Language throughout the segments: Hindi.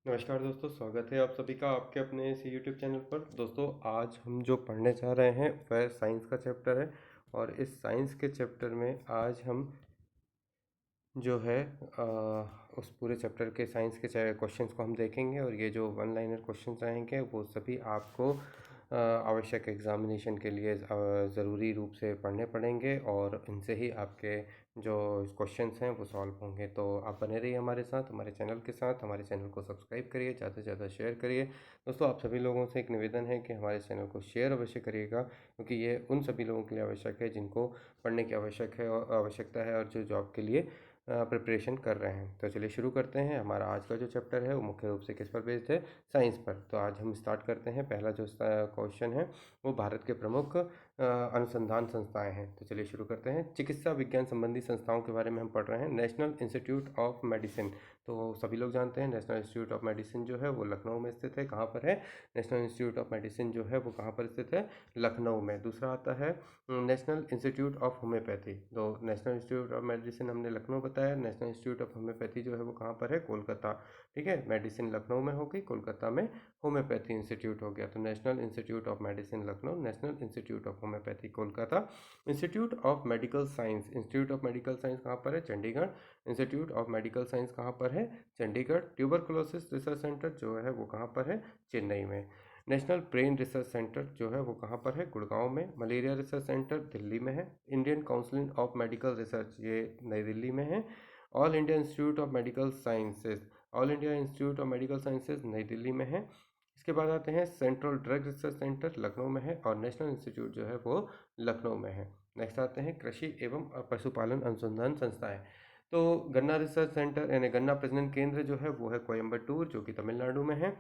नमस्कार दोस्तों, स्वागत है आप सभी का आपके अपने इस यूट्यूब चैनल पर। दोस्तों, आज हम जो पढ़ने जा रहे हैं वह साइंस का चैप्टर है। और इस साइंस के चैप्टर में आज हम जो है उस पूरे चैप्टर के साइंस के क्वेश्चंस को हम देखेंगे। और ये जो वन लाइनर क्वेश्चंस रहेंगे वो सभी आपको आवश्यक एग्जामिनेशन के लिए ज़रूरी रूप से पढ़ने पड़ेंगे, और इनसे ही आपके जो क्वेश्चंस हैं वो सॉल्व होंगे। तो आप बने रहिए हमारे साथ, हमारे चैनल के साथ। हमारे चैनल को सब्सक्राइब करिए, ज़्यादा से ज़्यादा शेयर करिए। दोस्तों, आप सभी लोगों से एक निवेदन है कि हमारे चैनल को शेयर अवश्य करिएगा, क्योंकि ये उन सभी लोगों के लिए आवश्यक है जिनको पढ़ने की आवश्यकता है और जो जॉब के लिए प्रिपरेशन कर रहे हैं। तो चलिए शुरू करते हैं। हमारा आज का जो चैप्टर है वो मुख्य रूप से किस पर बेस्ड है? साइंस पर। तो आज हम स्टार्ट करते हैं। पहला जो क्वेश्चन है वो भारत के प्रमुख अनुसंधान संस्थाएं हैं। तो चलिए शुरू करते हैं। चिकित्सा विज्ञान संबंधी संस्थाओं के बारे में हम पढ़ रहे हैं। नेशनल इंस्टीट्यूट ऑफ मेडिसिन, तो सभी लोग जानते हैं नेशनल इंस्टीट्यूट ऑफ मेडिसिन जो है वो लखनऊ में स्थित है। कहाँ पर है? नेशनल इंस्टीट्यूट ऑफ मेडिसिन जो है वो कहाँ पर स्थित है? लखनऊ में। दूसरा आता है नेशनल इंस्टीट्यूट ऑफ होम्योपैथी। तो नेशनल इंस्टीट्यूट ऑफ मेडिसिन हमने लखनऊ बताया। नेशनल इंस्टीट्यूट ऑफ होम्योपैथी जो है वो कहाँ पर है? कोलकाता। ठीक है, मेडिसिन लखनऊ में होगी, कोलकाता में होम्योपैथी इंस्टीट्यूट हो गया। तो national institute of medicine Lucknow, national institute of homeopathy Kolkata. Institute of medical science, institute of medical science कहाँ पर है? Chandigarh. Institute of medical science कहाँ पर है? चंडीगढ़। ट्यूबरकुलोसिस रिसर्च सेंटर जो है वो कहाँ पर है? चेन्नई में। नेशनल ब्रेन रिसर्च सेंटर जो है वो कहाँ पर है? गुड़गांव में। मलेरिया रिसर्च सेंटर दिल्ली में है। Indian council of medical research ये नई दिल्ली में है। All India institute of medical sciences, all India institute of medical sciences नई दिल्ली में है। इसके बाद आते हैं central drug research centre Lucknow में है, और नेशनल इंस्टीट्यूट जो है वो लखनऊ में है। नेक्स्ट आते हैं कृषि एवं पशुपालन अनुसंधान संस्थाएं। तो गन्ना रिसर्च सेंटर यानी गन्ना प्रजनन केंद्र जो है वो है कोयम्बटूर, जो कि तमिलनाडु में है।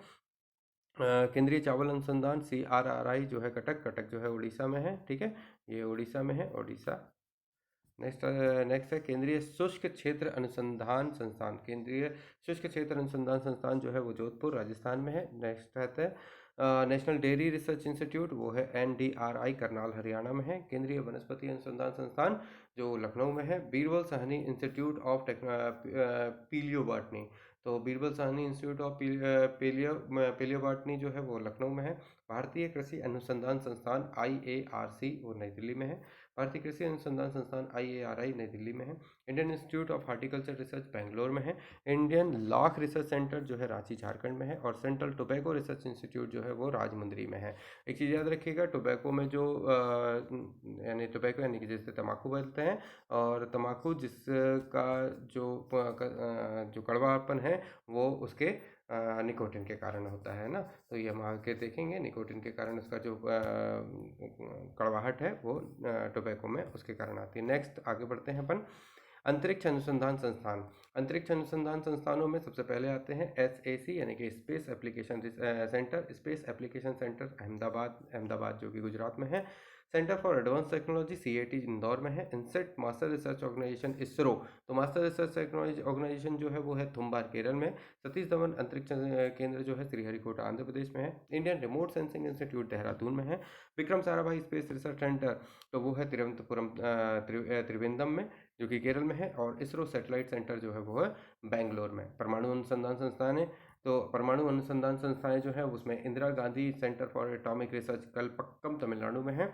केंद्रीय चावल अनुसंधान CRRI जो है कटक जो है उड़ीसा में है। ठीक है, ये उड़ीसा में है, उड़ीसा। नेक्स्ट है केंद्रीय शुष्क क्षेत्र अनुसंधान संस्थान। केंद्रीय शुष्क क्षेत्र अनुसंधान संस्थान जो है वो जोधपुर राजस्थान में है। नेक्स्ट रहता है नेशनल डेयरी रिसर्च इंस्टीट्यूट, वो है NDRI करनाल हरियाणा में है। केंद्रीय वनस्पति अनुसंधान संस्थान जो लखनऊ में है। Birbal Sahni institute of palaeobotany, तो Birbal Sahni institute of palaeobotany जो है वो लखनऊ में है। भारतीय कृषि अनुसंधान संस्थान IARC वो नई दिल्ली में है। भारतीय कृषि अनुसंधान संस्थान IARI नई दिल्ली में है। Indian institute of horticulture research Bangalore में है। इंडियन लाख रिसर्च सेंटर जो है रांची झारखंड में है। और सेंट्रल टोबैको रिसर्च इंस्टीट्यूट जो है वो राजमुंदरी में है। एक चीज़ याद रखिएगा, टोबैको में जो यानी टोबैको यानी कि जिससे तम्बाकू बोलते हैं, और तम्बाकू जिसका जो कड़वापन है वो उसके निकोटिन के कारण होता है ना। तो ये हम आगे देखेंगे, निकोटिन के कारण उसका जो कड़वाहट है वो टोबैको में उसके कारण आती है। नेक्स्ट आगे बढ़ते हैं अपन। अंतरिक्ष अनुसंधान संस्थान। अंतरिक्ष अनुसंधान संस्थानों में सबसे पहले आते हैं SAC यानी कि space application centre. Space application centre Ahmedabad जो कि गुजरात में है। Centre for advance technology CAT Indore में है। INSAT master research organisation ISRO, तो मास्टर रिसर्च ऑर्गेनाइजेशन जो है वो है थुम्बार केरल में। सतीश धवन अंतरिक्ष केंद्र जो है श्रीहरिकोटा आंध्र प्रदेश में है। Indian remote sensing institute Dehradun में है। Vikram Sarabhai space research centre तो वो है तिरुवनंतपुरम त्रिवेंद्रम में जो कि केरल में है। और ISRO सैटेलाइट सेंटर जो है वो है बेंगलोर में। परमाणु अनुसंधान संस्थान है, तो परमाणु अनुसंधान संस्थाएं जो है उसमें Indira Gandhi centre for atomic research Kalpakkam Tamil Nadu में है।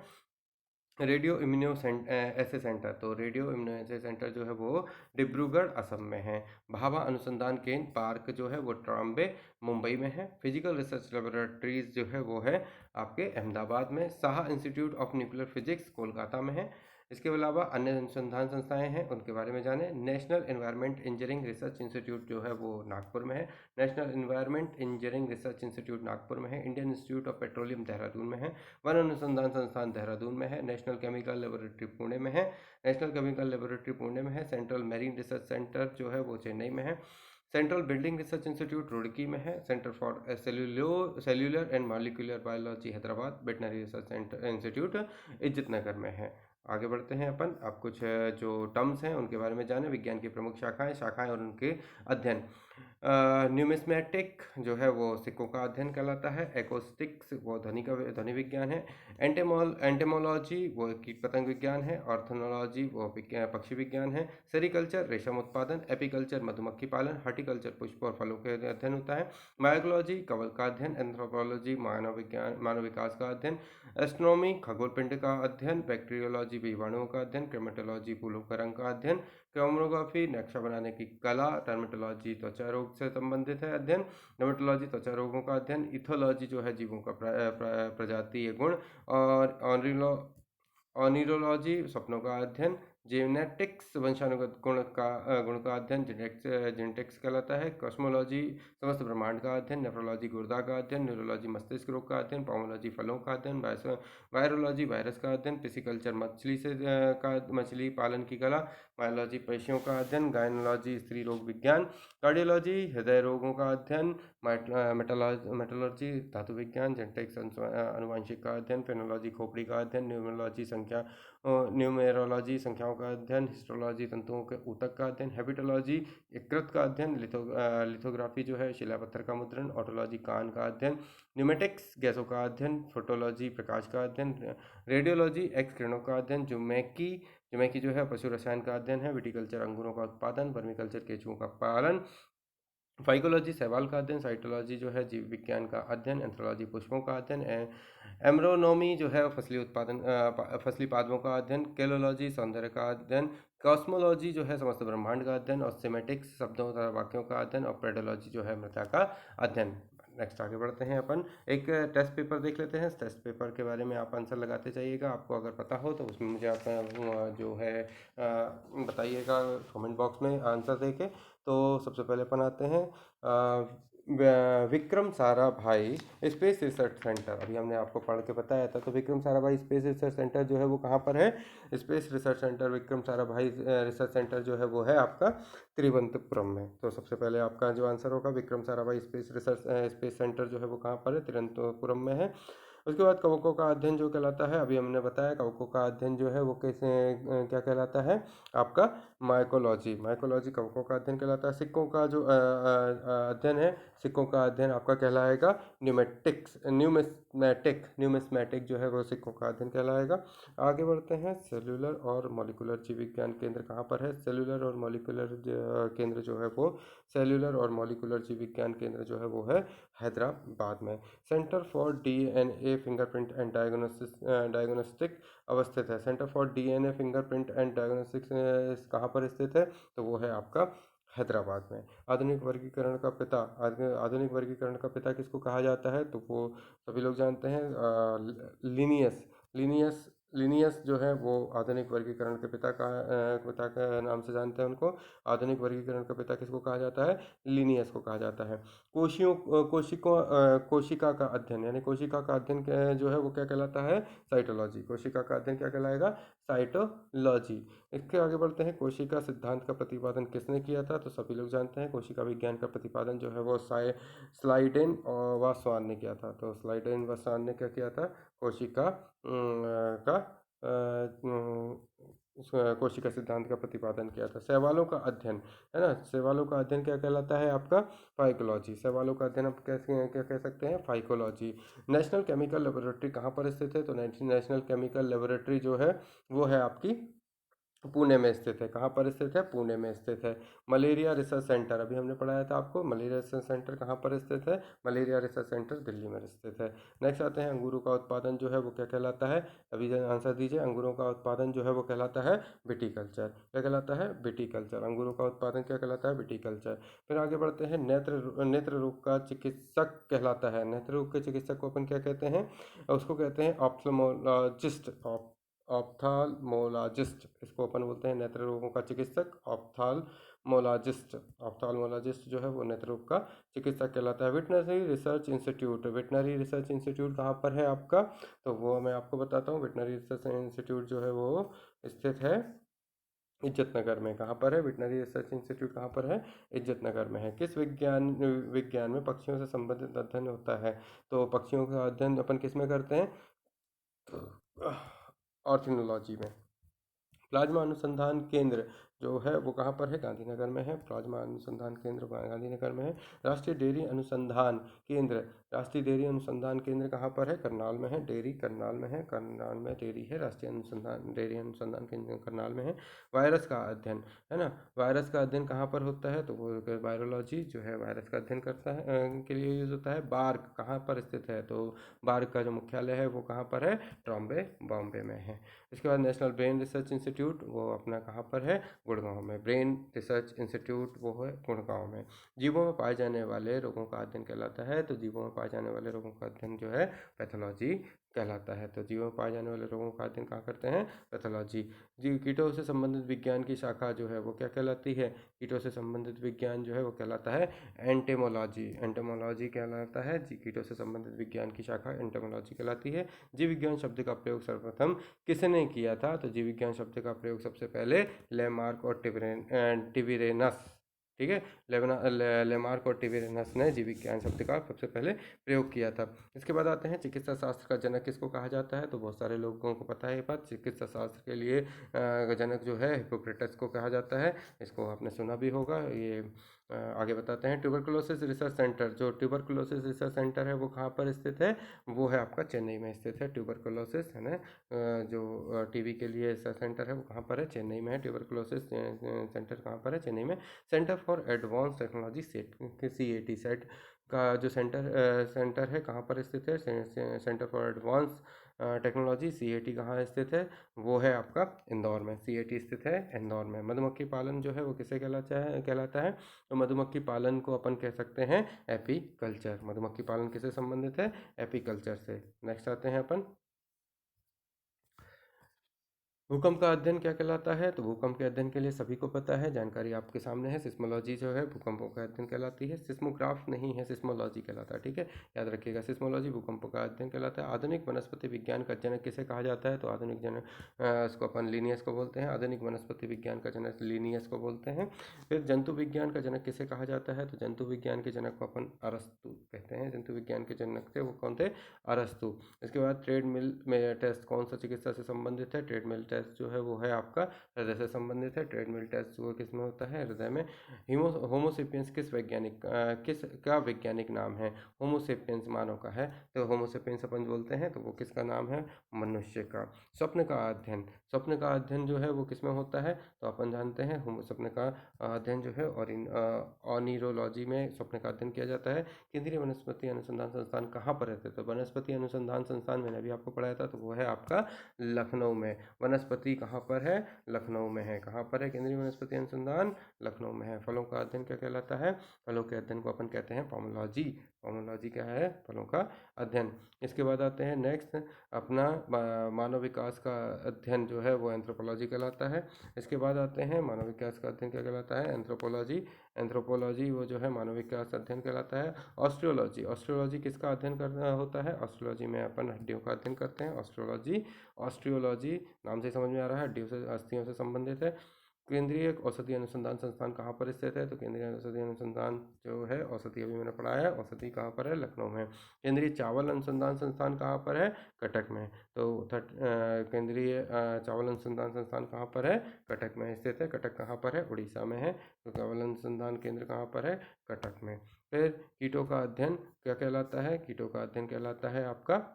रेडियो इम्यूनो ऐसे सेंटर, तो रेडियो इम्यूनो ऐसे सेंटर जो है वो डिब्रूगढ़ असम में है। भाभा अनुसंधान केंद्र पार्क जो है वो ट्राम्बे मुंबई में है। फिजिकल रिसर्च लेबोरेटरीज जो है वो है आपके अहमदाबाद में। Saha institute of nuclear physics Kolkata में है। इसके अलावा अन्य अनुसंधान संस्थाएं हैं, उनके बारे में जानें। National environment engineering research institute जो है वो नागपुर में है। National environment engineering research institute Nagpur में है। Indian institute of petroleum Dehradun में है। वन अनुसंधान संस्थान देहरादून में है। नेशनल केमिकल लेबोरेटरी पुणे में है। नेशनल केमिकल लेबोरेटरी पुणे में है। सेंट्रल मैरीन रिसर्च सेंटर जो है वो चेन्नई में है। Central building research institute Roorkee में है। Centre for cellular and molecular biology Hyderabad. Veterinary research institute इज्जत नगर में है। आगे बढ़ते हैं अपन। अब कुछ जो टर्म्स हैं उनके बारे में जानें। विज्ञान की प्रमुख शाखाएं और उनके अध्ययन। न्यूमिस्मेटिक जो है वो सिक्कों का अध्ययन कहलाता है। एकोस्टिक्स वो ध्वनि विज्ञान है। एंटेमोलॉजी वो कीट पतंग विज्ञान है। ऑर्थोनोलॉजी वो पक्षी विज्ञान है। सेरिकल्चर रेशम उत्पादन। एपीकल्चर मधुमक्खी पालन। हॉर्टिकल्चर पुष्प और फलों के अध्ययन होता है। बायोलॉजी कवक का अध्ययन। एंथ्रोपोलॉजी मानव विकास का अध्ययन। एस्ट्रोनॉमी खगोल पिंड का अध्ययन। बैक्टीरियोलॉजी जीवाणुओं का अध्ययन। क्रोमेटोलॉजी फूलों का रंग का अध्ययन। क्रोमोग्राफी नक्शा बनाने की कला। टर्मेटोलॉजी त्वचा रोग से संबंधित है अध्ययन। डर्मेटोलॉजी त्वचा रोगों का अध्ययन। इथोलॉजी जो है जीवों का प्रजातीय गुण। और ऑनिरोलॉजी सपनों का अध्ययन। जेनेटिक्स वंशानुगत गुण का अध्ययन जेनेटिक्स कहलाता है। कॉस्मोलॉजी समस्त ब्रह्मांड का अध्ययन। नेफ्रोलॉजी गुर्दा का अध्ययन। न्यूरोलॉजी मस्तिष्क रोग का अध्ययन। पोमोलॉजी फलों का अध्ययन। वायरोलॉजी वायरस का अध्ययन। पिसिकल्चर मछली पालन की कला। बायोलॉजी पेशियों का अध्ययन। गायनोलॉजी स्त्री रोग विज्ञान। कार्डियोलॉजी हृदय रोगों का अध्ययन। मेटलर्जी धातु विज्ञान। जेनेटिक्स अनुवांशिक का अध्ययन। फेनोलॉजी खोपड़ी का अध्ययन। न्यूमेरोलॉजी संख्याओं का अध्ययन। हिस्टोलॉजी तंतुओं के ऊतक का अध्ययन। हैबिटोलॉजी यकृत का अध्ययन। लिथोग्राफी जो है शिलापत्थर का मुद्रण। ऑटोलॉजी कान का अध्ययन। न्यूमेटिक्स गैसों का अध्ययन। फोटोलॉजी प्रकाश का अध्ययन। रेडियोलॉजी एक्स किरणों का अध्ययन। जुमेकी जो है पशु रसायन का अध्ययन है। विटिकल्चर अंगूरों का उत्पादन। वर्मिकल्चर केंचुओं का पालन। फाइकोलॉजी शैवाल का अध्ययन। साइटोलॉजी जो है जीव विज्ञान का अध्ययन। एंथ्रोलॉजी पुष्पों का अध्ययन। एम्ब्रोनोमी जो है फसली पादपों का अध्ययन। केलोलॉजी सौंदर्य का अध्ययन। कॉस्मोलॉजी जो है समस्त ब्रह्मांड का अध्ययन। और सेमेटिक्स शब्दों तथा वाक्यों का अध्ययन। और प्रेडोलॉजी जो है मृदा का अध्ययन। नेक्स्ट आगे बढ़ते हैं अपन एक टेस्ट पेपर देख लेते हैं। टेस्ट पेपर के बारे में आप आंसर लगाते जाइएगा। आपको अगर पता हो तो उसमें मुझे आप जो है बताइएगा कमेंट बॉक्स में आंसर देके। तो सबसे पहले अपन आते हैं Vikram Sarabhai space research centre. अभी हमने आपको पढ़ के बताया था। तो Vikram Sarabhai space research centre जो है वो कहाँ पर है? Space research centre Vikram Sarabhai research centre जो है वो है आपका तिरुवनंतपुरम में। तो सबसे पहले आपका जो आंसर होगा विक्रम साराभाई स्पेस सेंटर जो है वो कहाँ पर है? तिरुवनंतपुरम में है। उसके बाद कवकों का अध्ययन जो कहलाता है, अभी हमने बताया कवकों का अध्ययन जो है वो कैसे क्या कहलाता है आपका? माइकोलॉजी कवकों का अध्ययन कहलाता है। सिक्कों का जो अध्ययन है, सिक्कों का अध्ययन आपका कहलाएगा न्यूमिस्मैटिक जो है वो सिक्कों का अध्ययन कहलाएगा। आगे बढ़ते हैं। सेल्यूलर और मॉलिकुलर जीव विज्ञान केंद्र कहाँ पर है? सेल्यूलर और मॉलिकुलर केंद्र जो है वो सेल्यूलर और मॉलिकुलर जीव विज्ञान केंद्र जो है वो है हैदराबाद में। Centre for DNA fingerprint and diagnostic अवस्थित है। Centre for DNA fingerprint and diagnostics कहाँ पर स्थित है? तो वो है आपका हैदराबाद में। आधुनिक वर्गीकरण का पिता किसको कहा जाता है? तो वो सभी लोग जानते हैं, लिनियस जो है वो आधुनिक वर्गीकरण के पिता का नाम से जानते हैं उनको। आधुनिक वर्गीकरण का पिता किसको कहा जाता है? लिनियस को कहा जाता है। कोशिका का अध्ययन यानी कोशिका का अध्ययन जो है वो क्या कहलाता है? साइटोलॉजी। कोशिका का अध्ययन क्या कहलाएगा? साइटोलॉजी। इसके आगे बढ़ते हैं। कोशिका सिद्धांत का प्रतिपादन किसने किया था? तो सभी लोग जानते हैं कोशिका विज्ञान का प्रतिपादन जो है वो स्लाइडेन और वासवान ने किया था। तो स्लाइडेन वासवान ने क्या किया था? कोशिका सिद्धांत का प्रतिपादन किया था। शैवालों का अध्ययन है ना, शैवालों का अध्ययन क्या कहलाता है आपका? फाइकोलॉजी। शैवालों का अध्ययन आप कैसे क्या कह सकते हैं? फाइकोलॉजी। नेशनल केमिकल लेबोरेटरी कहाँ पर स्थित है? तो नेशनल केमिकल लेबोरेटरी जो है वो है आपकी पुणे में स्थित है। कहाँ पर स्थित है? पुणे में स्थित है। मलेरिया रिसर्च सेंटर अभी हमने पढ़ाया था आपको। मलेरिया रिसर्च सेंटर कहाँ पर स्थित है? मलेरिया रिसर्च सेंटर दिल्ली में स्थित है। नेक्स्ट आते हैं अंगूरों का उत्पादन जो है वो क्या कहलाता है? अभी आंसर दीजिए। अंगूरों का उत्पादन जो है वो कहलाता है विटीकल्चर। क्या कहलाता है? विटीकल्चर। अंगूरों का उत्पादन क्या कहलाता है? विटीकल्चर। फिर आगे बढ़ते हैं। नेत्र रोग का चिकित्सक कहलाता है। नेत्र रोग के चिकित्सक को अपन क्या कहते हैं? उसको कहते हैं ऑप्थाल्मोलॉजिस्ट। इसको अपन बोलते हैं नेत्र रोगों का चिकित्सक ऑप्थाल्मोलॉजिस्ट। ऑप्थाल्मोलॉजिस्ट जो है वो नेत्र रोग का चिकित्सक कहलाता है। वेटनरी रिसर्च इंस्टीट्यूट कहाँ पर है आपका? तो वो मैं आपको बताता हूँ। वेटनरी रिसर्च इंस्टीट्यूट जो है वो स्थित है इज्जतनगर में। कहाँ पर है? वेटनरी रिसर्च इंस्टीट्यूट कहाँ पर है? इज्जतनगर में है। किस विज्ञान में पक्षियों से संबंधित अध्ययन होता है? तो पक्षियों का अध्ययन अपन किस में करते हैं? तो ऑर्थिनोलॉजी में। प्लाज्मा अनुसंधान केंद्र जो है वो कहाँ पर है, गांधीनगर में है। प्लाज्मा अनुसंधान केंद्र गांधीनगर में है। राष्ट्रीय डेयरी अनुसंधान केंद्र, राष्ट्रीय डेयरी अनुसंधान केंद्र कहाँ पर है, करनाल में है। डेयरी करनाल में है, करनाल में डेयरी है। राष्ट्रीय अनुसंधान डेयरी अनुसंधान केंद्र करनाल में है। वायरस का अध्ययन है ना, वायरस का अध्ययन कहाँ पर होता है, तो वो वायरोलॉजी जो है वायरस का अध्ययन करता है के लिए यूज होता है। बार्क कहाँ पर स्थित है, तो बार्क का जो मुख्यालय है वो कहाँ पर है, ट्रॉम्बे बॉम्बे में है। इसके बाद नेशनल ब्रेन रिसर्च इंस्टीट्यूट, वो अपना कहाँ पर है, गुड़गांव में। ब्रेन रिसर्च इंस्टीट्यूट वो है गुड़गांव में। जीवों में पाए जाने वाले रोगों का अध्ययन कहलाता है, तो जीवों में पाए जाने वाले रोगों का अध्ययन जो है पैथोलॉजी कहलाता है। तो जीवों में पाए जाने वाले रोगों का अध्ययन कहाँ करते हैं, पैथोलॉजी। जीव कीटों से संबंधित विज्ञान की शाखा जो है वो क्या कहलाती है, कीटों से संबंधित विज्ञान जो है वो कहलाता है एंटेमोलॉजी। एंटेमोलॉजी कहलाता है, कीटों से संबंधित विज्ञान की शाखा एंटेमोलॉजी कहलाती है। जीव विज्ञान शब्द का प्रयोग सर्वप्रथम किसने किया था, तो जीव विज्ञान शब्द का प्रयोग सबसे पहले लेमार्क और टिबिरेनस, ठीक है, लेमार्क और टिबिरेनस ने जीव विज्ञान शब्द का सबसे पहले प्रयोग किया था। इसके बाद आते हैं चिकित्सा शास्त्र का जनक किसको कहा जाता है, तो बहुत सारे लोगों को पता है ये बात। चिकित्सा शास्त्र के लिए जनक जो है हिप्पोक्रेटस को कहा जाता है, इसको आपने सुना भी होगा। ये आगे बताते हैं। ट्यूबरकुलोसिस रिसर्च सेंटर, जो ट्यूबरकुलोसिस रिसर्च सेंटर है वो कहाँ पर स्थित है, वो है आपका चेन्नई में स्थित है। ट्यूबरकुलोसिस है ना, जो टीबी के लिए रिसर्च सेंटर है वो कहाँ पर है, चेन्नई में है। ट्यूबरकुलोसिस सेंटर कहाँ पर है, चेन्नई में। Centre for advance technology CAT set का जो सेंटर है कहाँ पर स्थित है, centre for advance technology CAT कहाँ स्थित है, वो है आपका इंदौर में। CAT स्थित है इंदौर में। मधुमक्खी पालन जो है वो किसे कहलाता है, तो मधुमक्खी पालन को अपन कह सकते हैं एपीकल्चर। मधुमक्खी पालन किससे संबंधित है, एपीकल्चर से। नेक्स्ट आते हैं अपन, भूकंप का अध्ययन क्या कहलाता है, तो भूकंप के अध्ययन के लिए सभी को पता है, जानकारी आपके सामने है। सिस्मोलॉजी जो है भूकंपों का अध्ययन कहलाती है। सिस्मोग्राफ नहीं है, सिस्मोलॉजी कहलाता है, ठीक है, याद रखिएगा। सिस्मोलॉजी भूकंपों का अध्ययन कहलाता है। आधुनिक वनस्पति विज्ञान का जनक किसे कहा जाता है, तो आधुनिक जनक इसको अपन लिनियस को बोलते हैं। आधुनिक वनस्पति विज्ञान का जनक लिनियस को बोलते हैं। फिर जंतु विज्ञान का जनक किसे कहा जाता है, तो जंतु विज्ञान के जनक को अपन अरस्तु कहते हैं। जंतु विज्ञान के जनक थे वो कौन थे, अरस्तु। इसके बाद ट्रेडमिल में टेस्ट कौन सा चिकित्सा से संबंधित है, ट्रेडमिल टेस्ट जो है वो है आपका हृदय से संबंधित है। ट्रेडमिल टेस्ट वो किस में होता है, हृदय में। होमोसेपियंस किस का वैज्ञानिक नाम है, होमोसेपियंस मानव का है, तो होमोसेपियंस अपन बोलते हैं, तो वो किसका नाम है, मनुष्य का। स्वप्न का अध्ययन, स्वप्न का अध्ययन जो है वो किस में होता है, तो अपन जानते हैं स्वप्न का अध्ययन जो है और ऑनिरोलॉजी में स्वप्न का अध्ययन किया जाता है। केंद्रीय वनस्पति अनुसंधान संस्थान कहाँ पर रहते, तो वनस्पति अनुसंधान संस्थान मैंने अभी आपको पढ़ाया था, तो वो है आपका लखनऊ में। वनस्पति कहाँ पर है, लखनऊ में है। कहाँ पर है केंद्रीय वनस्पति अनुसंधान, लखनऊ में है। फलों का अध्ययन क्या कहलाता है, फलों के अध्ययन को अपन कहते हैं पोमोलॉजी। पोमोलॉजी क्या है, फलों का अध्ययन। इसके बाद आते हैं नेक्स्ट अपना मानव विकास का अध्ययन जो है वो एंथ्रोपोलॉजी कहलाता है। इसके बाद आते हैं मानव विकास का अध्ययन क्या कहलाता है, एंथ्रोपोलॉजी। एंथ्रोपोलॉजी वो जो है मानव विकास अध्ययन कहलाता है। ऑस्ट्रियोलॉजी, ऑस्ट्रियोलॉजी किसका अध्ययन करना होता है, ऑस्ट्रियोलॉजी में अपन हड्डियों का अध्ययन करते हैं। ऑस्ट्रियोलॉजी, ऑस्ट्रियोलॉजी नाम से समझ में आ रहा है, हड्डियों से अस्थियों से संबंधित है। केंद्रीय औषधि अनुसंधान संस्थान कहाँ पर स्थित है, तो केंद्रीय औषधि अनुसंधान जो है, औषधि अभी मैंने पढ़ाया है, औषधि कहाँ पर है, लखनऊ में। केंद्रीय चावल अनुसंधान संस्थान कहाँ पर है, कटक में। तो केंद्रीय चावल अनुसंधान संस्थान कहाँ पर है, कटक में स्थित है। कटक कहाँ पर है, उड़ीसा में है। तो चावल अनुसंधान केंद्र कहाँ पर है, कटक में। फिर कीटों का अध्ययन क्या कहलाता है, कीटों का अध्ययन कहलाता है आपका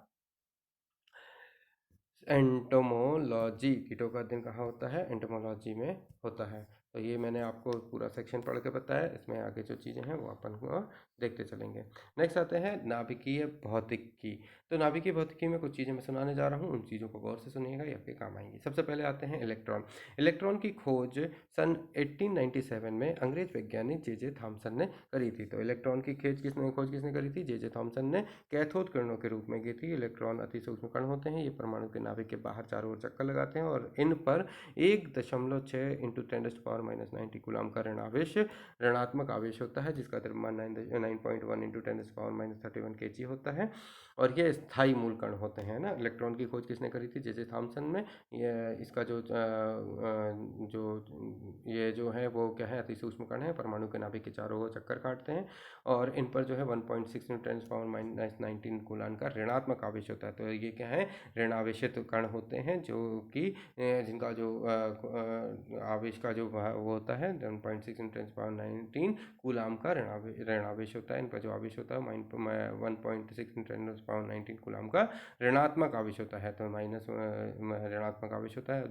एंटोमोलॉजी। कीटों का अध्ययन कहाँ होता है, एंटोमोलॉजी में होता है। तो ये मैंने आपको पूरा सेक्शन पढ़ के बताया, इसमें आगे जो चीज़ें हैं वो अपन को देखते चलेंगे। नेक्स्ट आते हैं नाभिकीय भौतिकी। तो नाभिकीय भौतिकी में कुछ चीज़ें मैं सुनाने जा रहा हूँ, उन चीज़ों को गौर से सुनिएगा, ये आपके काम आएंगी। सबसे पहले आते हैं इलेक्ट्रॉन। इलेक्ट्रॉन की खोज सन 1897 में अंग्रेज वैज्ञानिक जे थॉमसन ने करी थी। तो इलेक्ट्रॉन की खोज किसने करी थी, जे थॉमसन ने। कैथोड किरणों के रूप में की थी। इलेक्ट्रॉन अति सूक्ष्म कण होते हैं, ये परमाणु के नाभिक के बाहर चारों ओर चक्कर लगाते हैं और इन पर 1.6 × 10⁻90 कूलाम का ऋणात्मक आवेश होता है, जिसका द्रव्यमान 9.1 × 10⁻31 kg होता है। और ये स्थायी मूल कण होते हैं ना। इलेक्ट्रॉन की खोज किसने करी थी, जे थॉमसन में। ये इसका ये जो है वो क्या है, अति सूक्ष्म कण है, परमाणु के नाभिक के चारों ओर चक्कर काटते हैं और इन पर जो है 1.6 × 10⁻19 कूलाम का ऋणात्मक आवेश होता है। तो ये क्या है, ऋणावेशित कण होते हैं, जो कि जिनका जो आवेश का जो वो होता है 1.6 × 10⁻19 कूलाम का ऋण आवेश होता है। इनका जो आवेश होता है 1.6 × 10⁻19 कूलाम का ऋणात्मक आवेश होता है। तो माइनस ऋणात्मक आवेश होता है।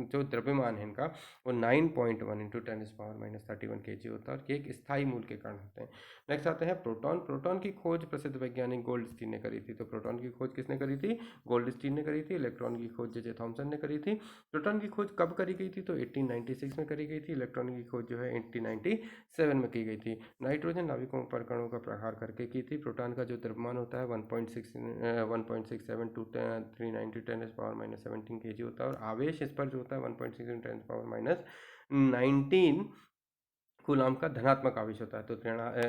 जो द्रव्यमान है इनका वो 9.1 × 10⁻31 kg होता है और ये एक स्थायी मूल के कारण होते हैं। नेक्स्ट आते हैं प्रोटॉन। प्रोटॉन की खोज प्रसिद्ध वैज्ञानिक गोल्डस्टीन ने करी थी। तो प्रोटॉन की खोज किसने करी थी? गोल्डस्टीन ने करी थी। इलेक्ट्रॉन की खोज जे थॉमसन ने करी थी। प्रोटॉन की खोज कब करी गई थी? तो 1896 में करी गई थी। इलेक्ट्रॉन की खोज जो है 1897 में की गई थी। नाइट्रोजन नाविकों पर कणों का प्रहार करके की थी। प्रोटॉन का जो द्रव्यमान होता है 1.67 to 390 10⁻17 kg होता है और आवेश इस पर जो होता है 1.6 × 10⁻19 कूलाम का धनात्मक आवेश होता है। तो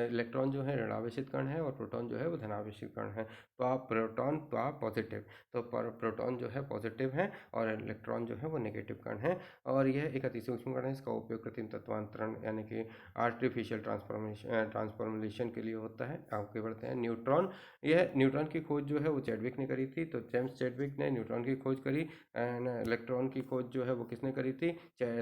इलेक्ट्रॉन जो है ऋणावेशित कण है और प्रोटॉन जो है वो धनावेशित कण है। तो आप प्रोटॉन तो आप पॉजिटिव, तो प्रोटॉन जो है पॉजिटिव है और इलेक्ट्रॉन जो है वो नेगेटिव कण है और यह एक अति सूक्ष्म कण है। इसका उपयोग कृत्रिम तत्वांतरण यानी कि आर्टिफिशियल ट्रांसफॉर्मेशन के लिए होता है। आगे बढ़ते हैं न्यूट्रॉन। यह न्यूट्रॉन की खोज जो है वो चैडविक ने करी थी। तो जेम्स चैडविक ने न्यूट्रॉन की खोज करी। इलेक्ट्रॉन की खोज जो है वो किसने करी थी?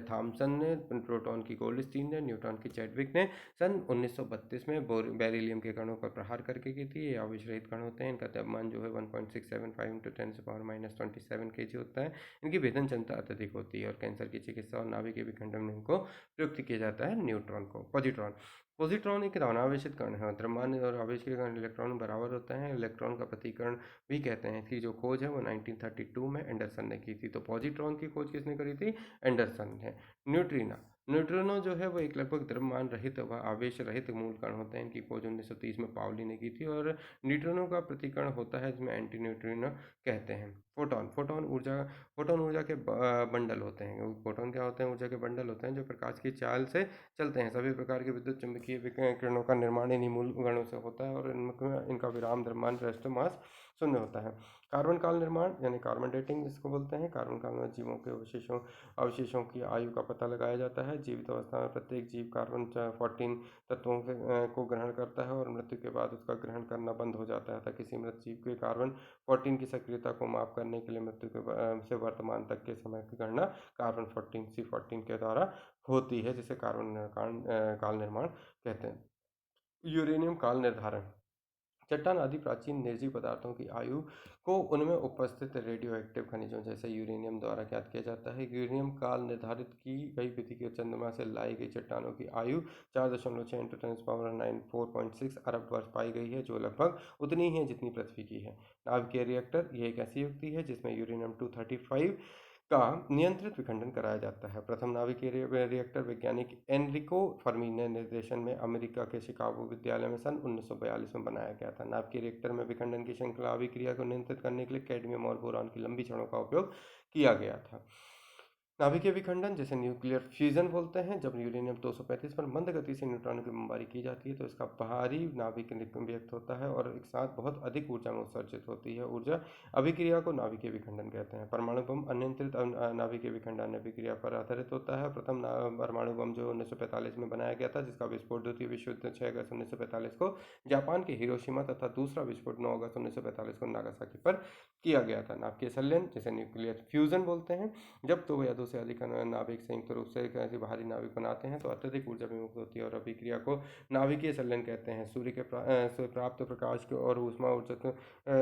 थॉमसन ने। प्रोटॉन की गोल्डस्टीन ने। न्यूट्रॉन की चैडविक ने। सन 1932 में बेरिलियम के कणों पर प्रहार करके की थी। ये आवेश रहित कण होते हैं। इनका द्रव्यमान जो है 1.675 × 10⁻27 kg होता है। इनकी भेदन क्षमता अत्यधिक होती है और कैंसर की चिकित्सा और नाभिक के विखंडन में इनको प्रयुक्त किया जाता है। न्यूट्रॉन को। पॉजिट्रॉन। पॉजिट्रॉन एक धनावेशित कण है। द्रव्यमान और आवेश के कण इलेक्ट्रॉन बराबर होते हैं। इलेक्ट्रॉन का प्रतिकरण भी कहते हैं। इसकी जो खोज है वो 1932 में एंडरसन ने की थी। तो पॉजिट्रॉन की खोज किसने करी थी? एंडरसन ने। न्यूट्रिनो। न्यूट्रिनो जो है वो एक लगभग द्रव्यमान रहित व आवेश रहित मूल कण होते हैं। इनकी खोज 1930 में पाउली ने की थी और न्यूट्रिनो का प्रतिकरण होता है जिसमें एंटी न्यूट्रिनो कहते हैं। फोटोन। फोटोन ऊर्जा के बंडल होते हैं। फोटोन क्या होते हैं? ऊर्जा के बंडल होते हैं जो प्रकाश की चाल से चलते हैं। सभी प्रकार के विद्युत चुंबकीय किरणों का निर्माण इन्हीं मूल कणों से होता है और इनका विराम द्रव्यमान रेस्ट मास शून्य होता है। कार्बन काल निर्माण यानी कार्बन डेटिंग जिसको बोलते हैं। कार्बन काल में जीवों के अवशेषों की आयु का पता लगाया जाता है। जीवित अवस्था में प्रत्येक जीव कार्बन 14 तत्वों को ग्रहण करता है और मृत्यु के बाद उसका ग्रहण करना बंद हो जाता है। अतः किसी मृत जीव के कार्बन 14 की सक्रियता को माप करने के लिए मृत्यु से वर्तमान तक के समय की गणना कार्बन 14 C14 के द्वारा होती है, जिसे कार्बन काल निर्माण कहते हैं। यूरेनियम काल निर्धारण। चट्टान आदि प्राचीन निर्जीव पदार्थों की आयु को उनमें उपस्थित रेडियो एक्टिव खनिजों जैसे यूरेनियम द्वारा ज्ञात किया जाता है। यूरेनियम काल निर्धारित की गई विधि के चंद्रमा से लाई गई चट्टानों की आयु 4.6 × 10⁻9 4.6 अरब वर्ष पाई गई है, जो लगभग उतनी ही है जितनी पृथ्वी की है। नाभिकीय रिएक्टर यह एक ऐसी युक्ति है जिसमें यूरेनियम 235 का नियंत्रित विखंडन कराया जाता है। प्रथम नाभिकीय रिएक्टर वैज्ञानिक एनरिको फर्मी ने निर्देशन में अमेरिका के शिकागो विद्यालय में सन 1942 में बनाया गया था। नाभिकीय रिएक्टर में विखंडन की श्रृंखला अभिक्रिया को नियंत्रित करने के लिए कैडमियम और बोरान की लंबी छड़ों का उपयोग किया गया था। नाभिकीय विखंडन जैसे न्यूक्लियर फ्यूजन बोलते हैं। जब यूरेनियम 235 पर मंद गति से न्यूट्रॉनों की बमबारी की जाती है तो इसका बाहरी नाभिक व्यक्त होता है और एक साथ बहुत अधिक ऊर्जा में उत्सर्जित होती है। ऊर्जा अभिक्रिया को नाभिकीय विखंडन कहते हैं। परमाणु बम अनियंत्रित नाभिकीय विखंडन अभिक्रिया पर आधारित होता है। प्रथम परमाणु बम जो 1945 में बनाया गया था, जिसका विस्फोट द्वितीय विश्व युद्ध 6 अगस्त 1945 को जापान के हिरोशिमा तथा दूसरा विस्फोट 9 अगस्त 1945 को नागासाकी पर किया गया था। नाभिकीय संलयन जैसे न्यूक्लियर फ्यूजन बोलते हैं। जब दो या दो से अधिक नाभिक संयुक्त रूप से ऐसी बाहरी नाभिक बनाते हैं तो अत्यधिक ऊर्जा विमुक्त होती है और अभिक्रिया को नाभिकीय संलयन कहते हैं। सूर्य के से प्राप्त प्रकाश के और ऊष्मा ऊर्जा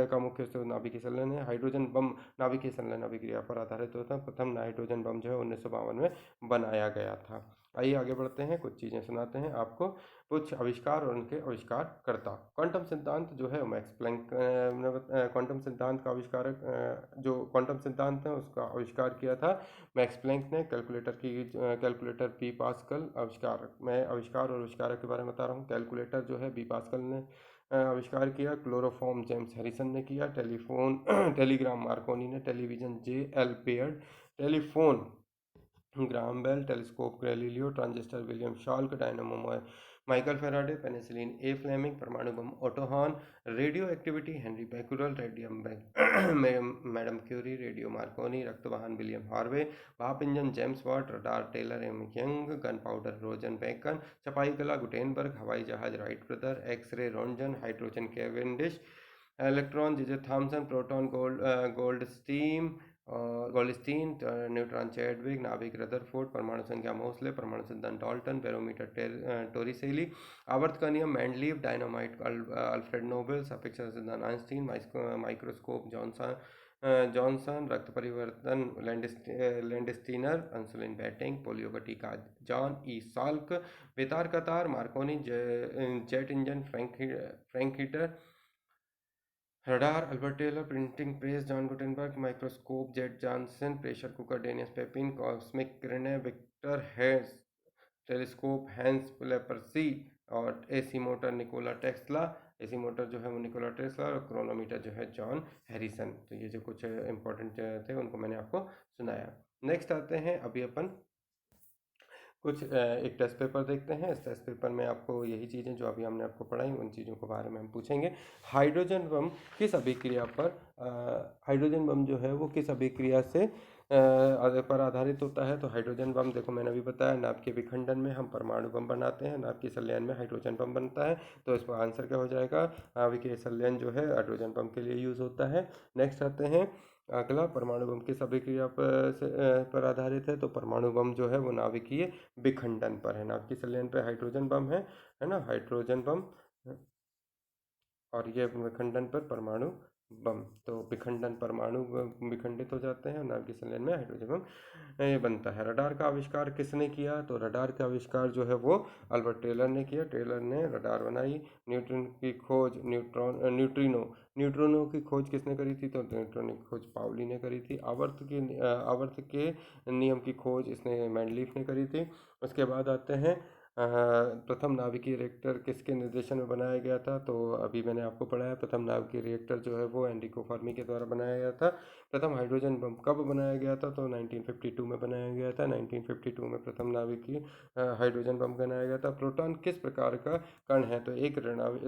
का मुख्य स्रोत नाभिकीय संलयन है। हाइड्रोजन बम नाभिकीय संलयन अभिक्रिया पर आधारित होता है। प्रथम हाइड्रोजन बम जो है 1952 में बनाया गया था। आइए आगे बढ़ते हैं, कुछ चीज़ें सुनाते हैं आपको, कुछ आविष्कार और उनके आविष्कारकर्ता। क्वांटम सिद्धांत जो है मैक्स प्लैंक क्वांटम सिद्धांत का आविष्कारक, जो क्वांटम सिद्धांत है उसका आविष्कार किया था मैक्स प्लैंक ने। कैलकुलेटर बी पास्कल आविष्कारक। मैं आविष्कार और आविष्कारक के बारे में बता रहा हूँ। कैलकुलेटर जो है बी पास्कल ने आविष्कार किया। क्लोरोफॉर्म जेम्स हैरिसन ने किया। टेलीग्राम मार्कोनी ने। Television J.L. Baird. Telephone Graham Bell. Telescope Galileo. Transistor William शाल्क। Dynamo Michael Faraday. Penicillin A. Fleming. परमाणु बम Otto Hahn. Radioactivity Henri Becquerel. Radium madam Curie. Radio Marconi. रक्त वाहन विलियम हार्वे। भाप engine James Watt. Radar Taylor M. Young. Gunpowder Roger Bacon. छपाई कला गुटेनबर्ग। हवाई जहाज Wright brother. X ray Roentgen. Hydrogen Cavendish. Electron J.J. Thomson. Proton gold steam Goldstein, neutron Chadwick, नाभिक रदरफोर्ड, परमाणु संख्या मोस्ले, परमाणु सिद्धांत डाल्टन, बैरोमीटर टोरिसेली, आवर्त का नियम मैंडलीव, डायनामाइट अल्फ्रेड नोबेल, सापेक्षता सिद्धांत आइंस्टीन, माइक्रोस्कोप जॉनसन, रक्त परिवर्तन लैंडस्टीनर, इंसुलिन बैटिंग, पोलियो का टीका जॉन ई साल्क, बेतार का तार मार्कोनी, जेट इंजन फ्रैंक हीटर, radar Albert Taylor, printing press John Gutenberg, microscope जेट Johnson, pressure cooker Denis Papin, cosmic किरणें Victor Hess, telescope Hans Lippershey, और AC motor Nikola Tesla, AC motor जो है वो निकोला टेस्ला, और क्रोनोमीटर जो है जॉन हैरिसन। तो ये जो कुछ इंपॉर्टेंट थे उनको मैंने आपको सुनाया। नेक्स्ट आते हैं अभी अपन कुछ एक टेस्ट पेपर देखते हैं। इस टेस्ट पेपर में आपको यही चीज़ें जो अभी हमने आपको पढ़ाई उन चीज़ों के बारे में हम पूछेंगे। हाइड्रोजन बम किस अभिक्रिया पर हाइड्रोजन बम जो है वो किस अभिक्रिया से पर आधारित होता है? तो हाइड्रोजन बम देखो मैंने अभी बताया, नाभ के विखंडन में हम परमाणु बम बनाते हैं, नाभ के संलयन में हाइड्रोजन बम बनता है। तो इसका आंसर क्या हो जाएगा? नाभिकीय संलयन जो है हाइड्रोजन बम के लिए यूज़ होता है। नेक्स्ट आते हैं अगला, परमाणु बम किस अभिक्रिया पर आधारित है? तो परमाणु बम जो है वो नाभिकीय विखंडन पर है। नाभिकीय संलयन पर हाइड्रोजन बम है ना, हाइड्रोजन बम, और ये विखंडन पर परमाणु बम। तो विखंडन परमाणु विखंडित हो जाते हैं, नाभिकीय संलयन में हाइड्रोजन बम बनता है। रडार का आविष्कार किसने किया? तो रडार का आविष्कार जो है वो अल्बर्ट टेलर ने किया। टेलर ने रडार बनाई। न्यूट्रॉन की खोज न्यूट्रिनो की खोज किसने करी थी? तो न्यूट्रॉन की खोज पाउली ने करी थी। आवर्त के नियम की खोज इसने मैंडलीफ ने करी थी। उसके बाद आते हैं प्रथम नाभिकीय रिएक्टर किसके निर्देशन में बनाया गया था? तो अभी मैंने आपको पढ़ाया, प्रथम नाभिकीय रिएक्टर जो है वो एनरिको फर्मी के द्वारा बनाया गया था। प्रथम हाइड्रोजन बम कब बनाया गया था? तो 1952 में बनाया गया था। 1952 में प्रथम नाभिकीय हाइड्रोजन बम बनाया गया था। प्रोटॉन किस प्रकार का कण है? तो एक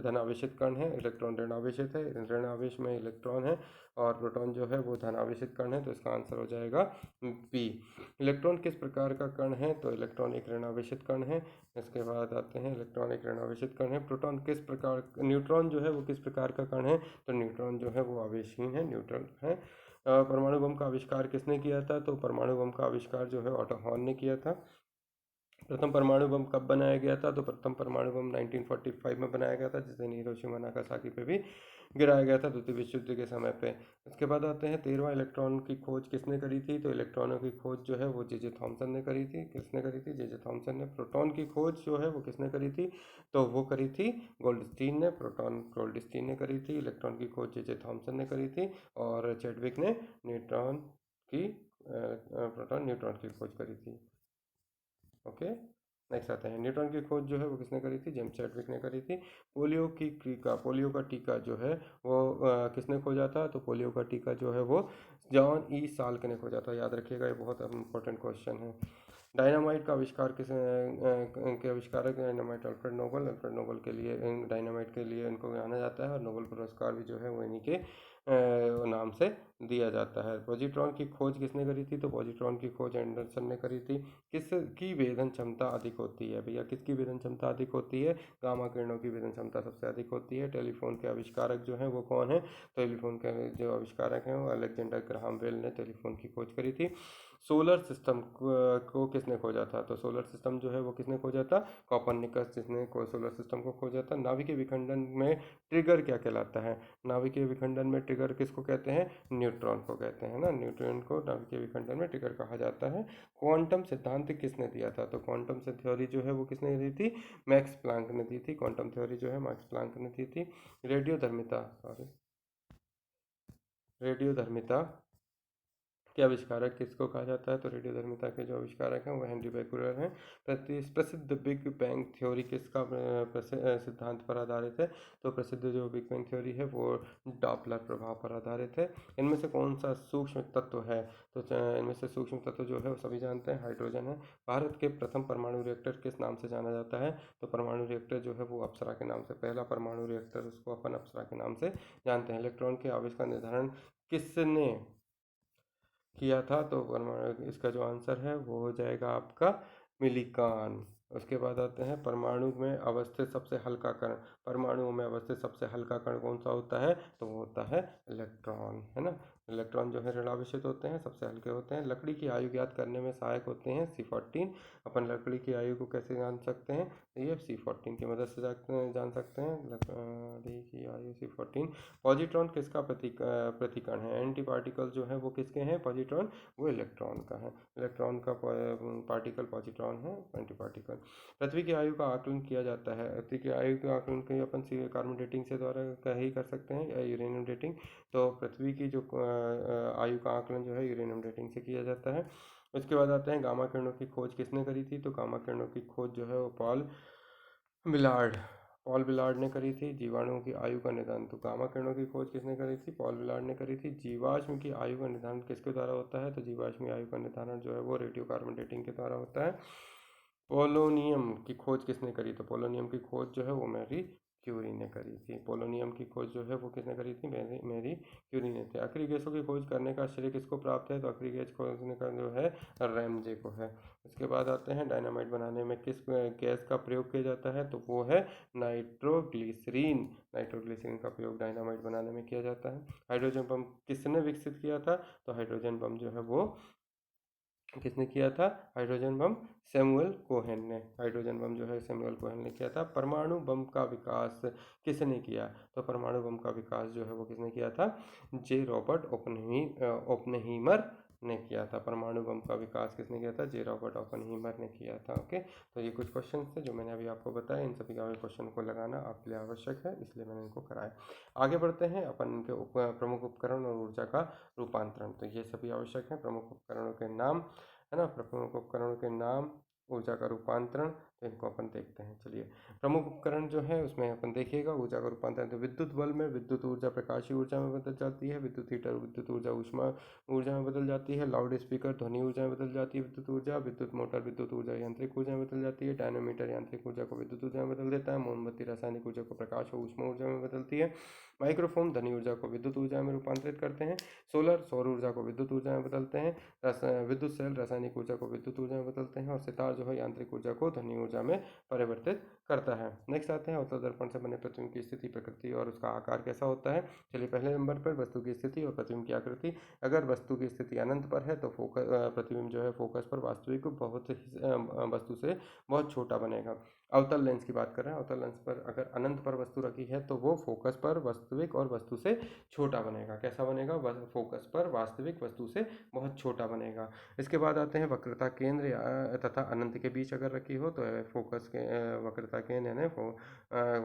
धनावेशित कण है, इलेक्ट्रॉन ऋणावेशित है, ऋणावेश में इलेक्ट्रॉन है, और प्रोटॉन जो है वो धनावेशित कण है। तो इसका आंसर हो जाएगा बी। इलेक्ट्रॉन किस प्रकार का कण है? तो इलेक्ट्रॉन एक ऋणावेशित कण है। इसके बाद आते हैं इलेक्ट्रॉन एक ऋणावेशित कण है। प्रोटॉन किस प्रकार न्यूट्रॉन जो है वो किस प्रकार का कण है? तो न्यूट्रॉन जो है वो आवेशहीन है, न्यूट्रल है। परमाणु बम का आविष्कार किसने किया था? तो परमाणु बम का आविष्कार जो है ऑटो हॉर्न ने किया था। प्रथम परमाणु बम कब बनाया गया था? तो प्रथम परमाणु बम 1945 में बनाया गया था, जिसे हिरोशिमा नागासाकी पे भी गिराया गया था द्वितीय विश्व युद्ध के समय पे। उसके बाद आते हैं 13वां इलेक्ट्रॉन की खोज किसने करी थी? तो इलेक्ट्रॉनों की खोज जो है वो जे थॉमसन ने करी थी। किसने करी थी? जे थॉमसन ने। प्रोटॉन की खोज जो है वो किसने करी थी? तो वो करी थी गोल्डस्टीन ने। गोल्डस्टीन ने करी थी। इलेक्ट्रॉन की खोज जे थॉमसन ने करी थी, और चैडविक ने प्रोटॉन न्यूट्रॉन की खोज करी थी। ओके, नेक्स्ट आते हैं न्यूट्रॉन की खोज जो है वो किसने करी थी? जेम्स चैडविक ने करी थी। पोलियो का टीका जो है वो किसने खोजा था? तो पोलियो का टीका जो है वो जॉन ई साल्क ने खोजा था। याद रखिएगा, ये बहुत इंपॉर्टेंट क्वेश्चन है। डायनामाइट का आविष्कार के आविष्कारक डायनामाइट अल्फ्रेड नोबल के लिए डायनामाइट के लिए इनको जाना जाता है, और नोबेल पुरस्कार भी जो है वो इन्हीं के नाम से दिया जाता है। पॉजिट्रॉन की खोज किसने करी थी? तो पॉजिट्रॉन की खोज एंडरसन ने करी थी। किसकी वेधन क्षमता अधिक होती है? भैया किसकी वेधन क्षमता अधिक होती है? गामा किरणों की वेधन क्षमता सबसे अधिक होती है। टेलीफोन के आविष्कारक जो हैं वो कौन है? टेलीफोन के जो आविष्कारक हैं वो अलेक्जेंडर ग्राहम बेल ने टेलीफोन की खोज करी थी। सोलर सिस्टम को किसने खोजा था? तो सोलर सिस्टम जो है वो किसने खोजा था? कॉपरनिकस, जिसने सोलर सिस्टम को खोजा था। नाभिकीय विखंडन में ट्रिगर क्या कहलाता है? नाभिकीय विखंडन में ट्रिगर किसको कहते हैं? न्यूट्रॉन को कहते हैं ना। न्यूट्रॉन को नाभिकीय विखंडन में ट्रिगर कहा जाता है। क्वांटम सिद्धांत किसने दिया था? तो क्वांटम से थ्योरी जो है वो किसने दी थी? मैक्स प्लांक ने दी थी। क्वांटम थ्योरी जो है मैक्स प्लांक ने दी थी। रेडियोधर्मिता के आविष्कारक किसको कहा जाता है? तो रेडियोधर्मिता के जो आविष्कारक हैं वो हेनरी बेकुलर हैं। प्रसिद्ध बिग बैंग थ्योरी किसका सिद्धांत पर आधारित है? तो प्रसिद्ध जो बिग बैंग थ्योरी है वो डॉपलर प्रभाव पर आधारित है। इनमें से कौन सा सूक्ष्म तत्व है? तो इनमें से सूक्ष्म तत्व जो है वो सभी जानते हैं, हाइड्रोजन है। भारत के प्रथम परमाणु रिएक्टर किस नाम से जाना जाता है? तो परमाणु रिएक्टर जो है वो अप्सरा के नाम से, पहला परमाणु रिएक्टर उसको अपन अप्सरा के नाम से जानते हैं। इलेक्ट्रॉन के आविष्कार निर्धारण किसने किया था? तो इसका जो आंसर है वो हो जाएगा आपका मिलिकॉन। उसके बाद आते हैं परमाणु में अवस्थित सबसे हल्का कण। परमाणु में अवस्थित सबसे हल्का कण कौन सा होता है? तो वो होता है इलेक्ट्रॉन, है ना। इलेक्ट्रॉन जो है ऋणावेशित होते हैं, सबसे हल्के होते हैं। लकड़ी की आयु ज्ञात करने में सहायक होते हैं C14। अपन लकड़ी की आयु को कैसे जान सकते हैं? ये C14 की मदद से जान सकते हैं। लकड़ी की आयु C14। पॉजिट्रॉन किसका प्रतिकण है? एंटी पार्टिकल जो है वो किसके हैं? पॉजिट्रॉन वो इलेक्ट्रॉन का है। इलेक्ट्रॉन का पार्टिकल पॉजिट्रॉन है, एंटी पार्टिकल। पृथ्वी की आयु का आकलन किया जाता है। पृथ्वी की आयु का आकलन कहीं अपन कार्बन डेटिंग से द्वारा ही कर सकते हैं या यूरेनियम डेटिंग। तो पृथ्वी की जो आयु का आकलन जो है यूरेनियम डेटिंग से किया जाता है। उसके बाद आते हैं गामा किरणों की खोज किसने करी थी? तो गामा किरणों की खोज जो है वो पॉल बिलार्ड ने करी थी। जीवाणुओं की आयु का निदान, तो गामा किरणों की खोज किसने करी थी? पॉल बिलार्ड ने करी थी। जीवाश्म की आयु का निर्धारण किसके द्वारा होता है? तो जीवाश्म की आयु का निर्धारण जो है वो रेडियो कार्बन डेटिंग के द्वारा होता है। पोलोनियम की खोज किसने करी? तो पोलोनियम की खोज जो है वो मैरी क्यूरी ने करी थी। पोलोनियम की खोज जो है वो किसने करी थी? मैरी क्यूरी ने थी। आखिरी गैसों की खोज करने का श्रेय किसको प्राप्त है? तो आखिरी गैस खोजने का जो है रैमजे को है। उसके बाद आते हैं डायनामाइट बनाने में किस गैस का प्रयोग किया जाता है? तो वो है नाइट्रोग्लिसरीन। नाइट्रोग्लिसरीन का प्रयोग डायनामाइट बनाने में किया जाता है। हाइड्रोजन बम किसने विकसित किया था? तो हाइड्रोजन बम जो है वो किसने किया था? हाइड्रोजन बम सैमुअल कोहेन ने। हाइड्रोजन बम जो है सैमुअल कोहेन ने किया था। परमाणु बम का विकास किसने किया? तो परमाणु बम का विकास जो है वो किसने किया था? जे रॉबर्ट ओपनहीमर ने किया था। परमाणु बम का विकास किसने किया था? जे रॉबर्ट ओपनहीमर ने किया था। ओके, तो ये कुछ क्वेश्चन थे जो मैंने अभी आपको बताया। इन सभी का क्वेश्चन को लगाना आपके लिए आवश्यक है, इसलिए मैंने इनको कराया। आगे बढ़ते हैं अपन इनके प्रमुख उपकरण और ऊर्जा का रूपांतरण। तो ये सभी आवश्यक हैं। प्रमुख उपकरणों के नाम है ना, प्रमुख उपकरणों के नाम, ऊर्जा का रूपांतरण, तो इनको अपन देखते हैं। चलिए, प्रमुख उपकरण जो है उसमें अपन देखिएगा ऊर्जा का रूपांतरण। तो विद्युत बल्ब में विद्युत ऊर्जा प्रकाशीय ऊर्जा में बदल जाती है। विद्युत हीटर विद्युत ऊर्जा ऊष्मा ऊर्जा में बदल जाती है। लाउड स्पीकर ध्वनि ऊर्जा में बदल जाती है विद्युत ऊर्जा। विद्युत मोटर विद्युत ऊर्जा यांत्रिक ऊर्जा में बदल जाती है। डायनामीटर यांत्रिक ऊर्जा को विद्युत ऊर्जा में बदल देता है। मोमबत्ती रासायनिक ऊर्जा को प्रकाश और ऊष्मा ऊर्जा में बदलती है। माइक्रोफोन ध्वनि ऊर्जा को विद्युत ऊर्जा में रूपांतरित करते हैं। सोलर सौर ऊर्जा को विद्युत ऊर्जा में बदलते हैं। विद्युत सेल रासायनिक ऊर्जा को विद्युत ऊर्जा में बदलते हैं। और सितार जो है यांत्रिक ऊर्जा को ध्वनि ऊर्जा में परिवर्तित करता है। नेक्स्ट आते हैं अवतल दर्पण से बने प्रतिबिंब की स्थिति, प्रकृति और उसका आकार कैसा होता है। चलिए, पहले नंबर पर वस्तु की स्थिति और प्रतिबिंब की आकृति। अगर वस्तु की स्थिति अनंत पर है तो प्रतिबिंब जो है फोकस पर वास्तविक वस्तु से बहुत छोटा बनेगा। अवतल लेंस की बात कर रहे हैं। अवतल लेंस पर अगर अनंत पर वस्तु रखी है तो वो फोकस पर वास्तविक और वस्तु से छोटा बनेगा। कैसा बनेगा? फोकस पर वास्तविक वस्तु से बहुत छोटा बनेगा। इसके बाद आते हैं वक्रता केंद्र तथा अनंत के बीच अगर रखी हो तो फोकस के वक्रता केंद्र यानी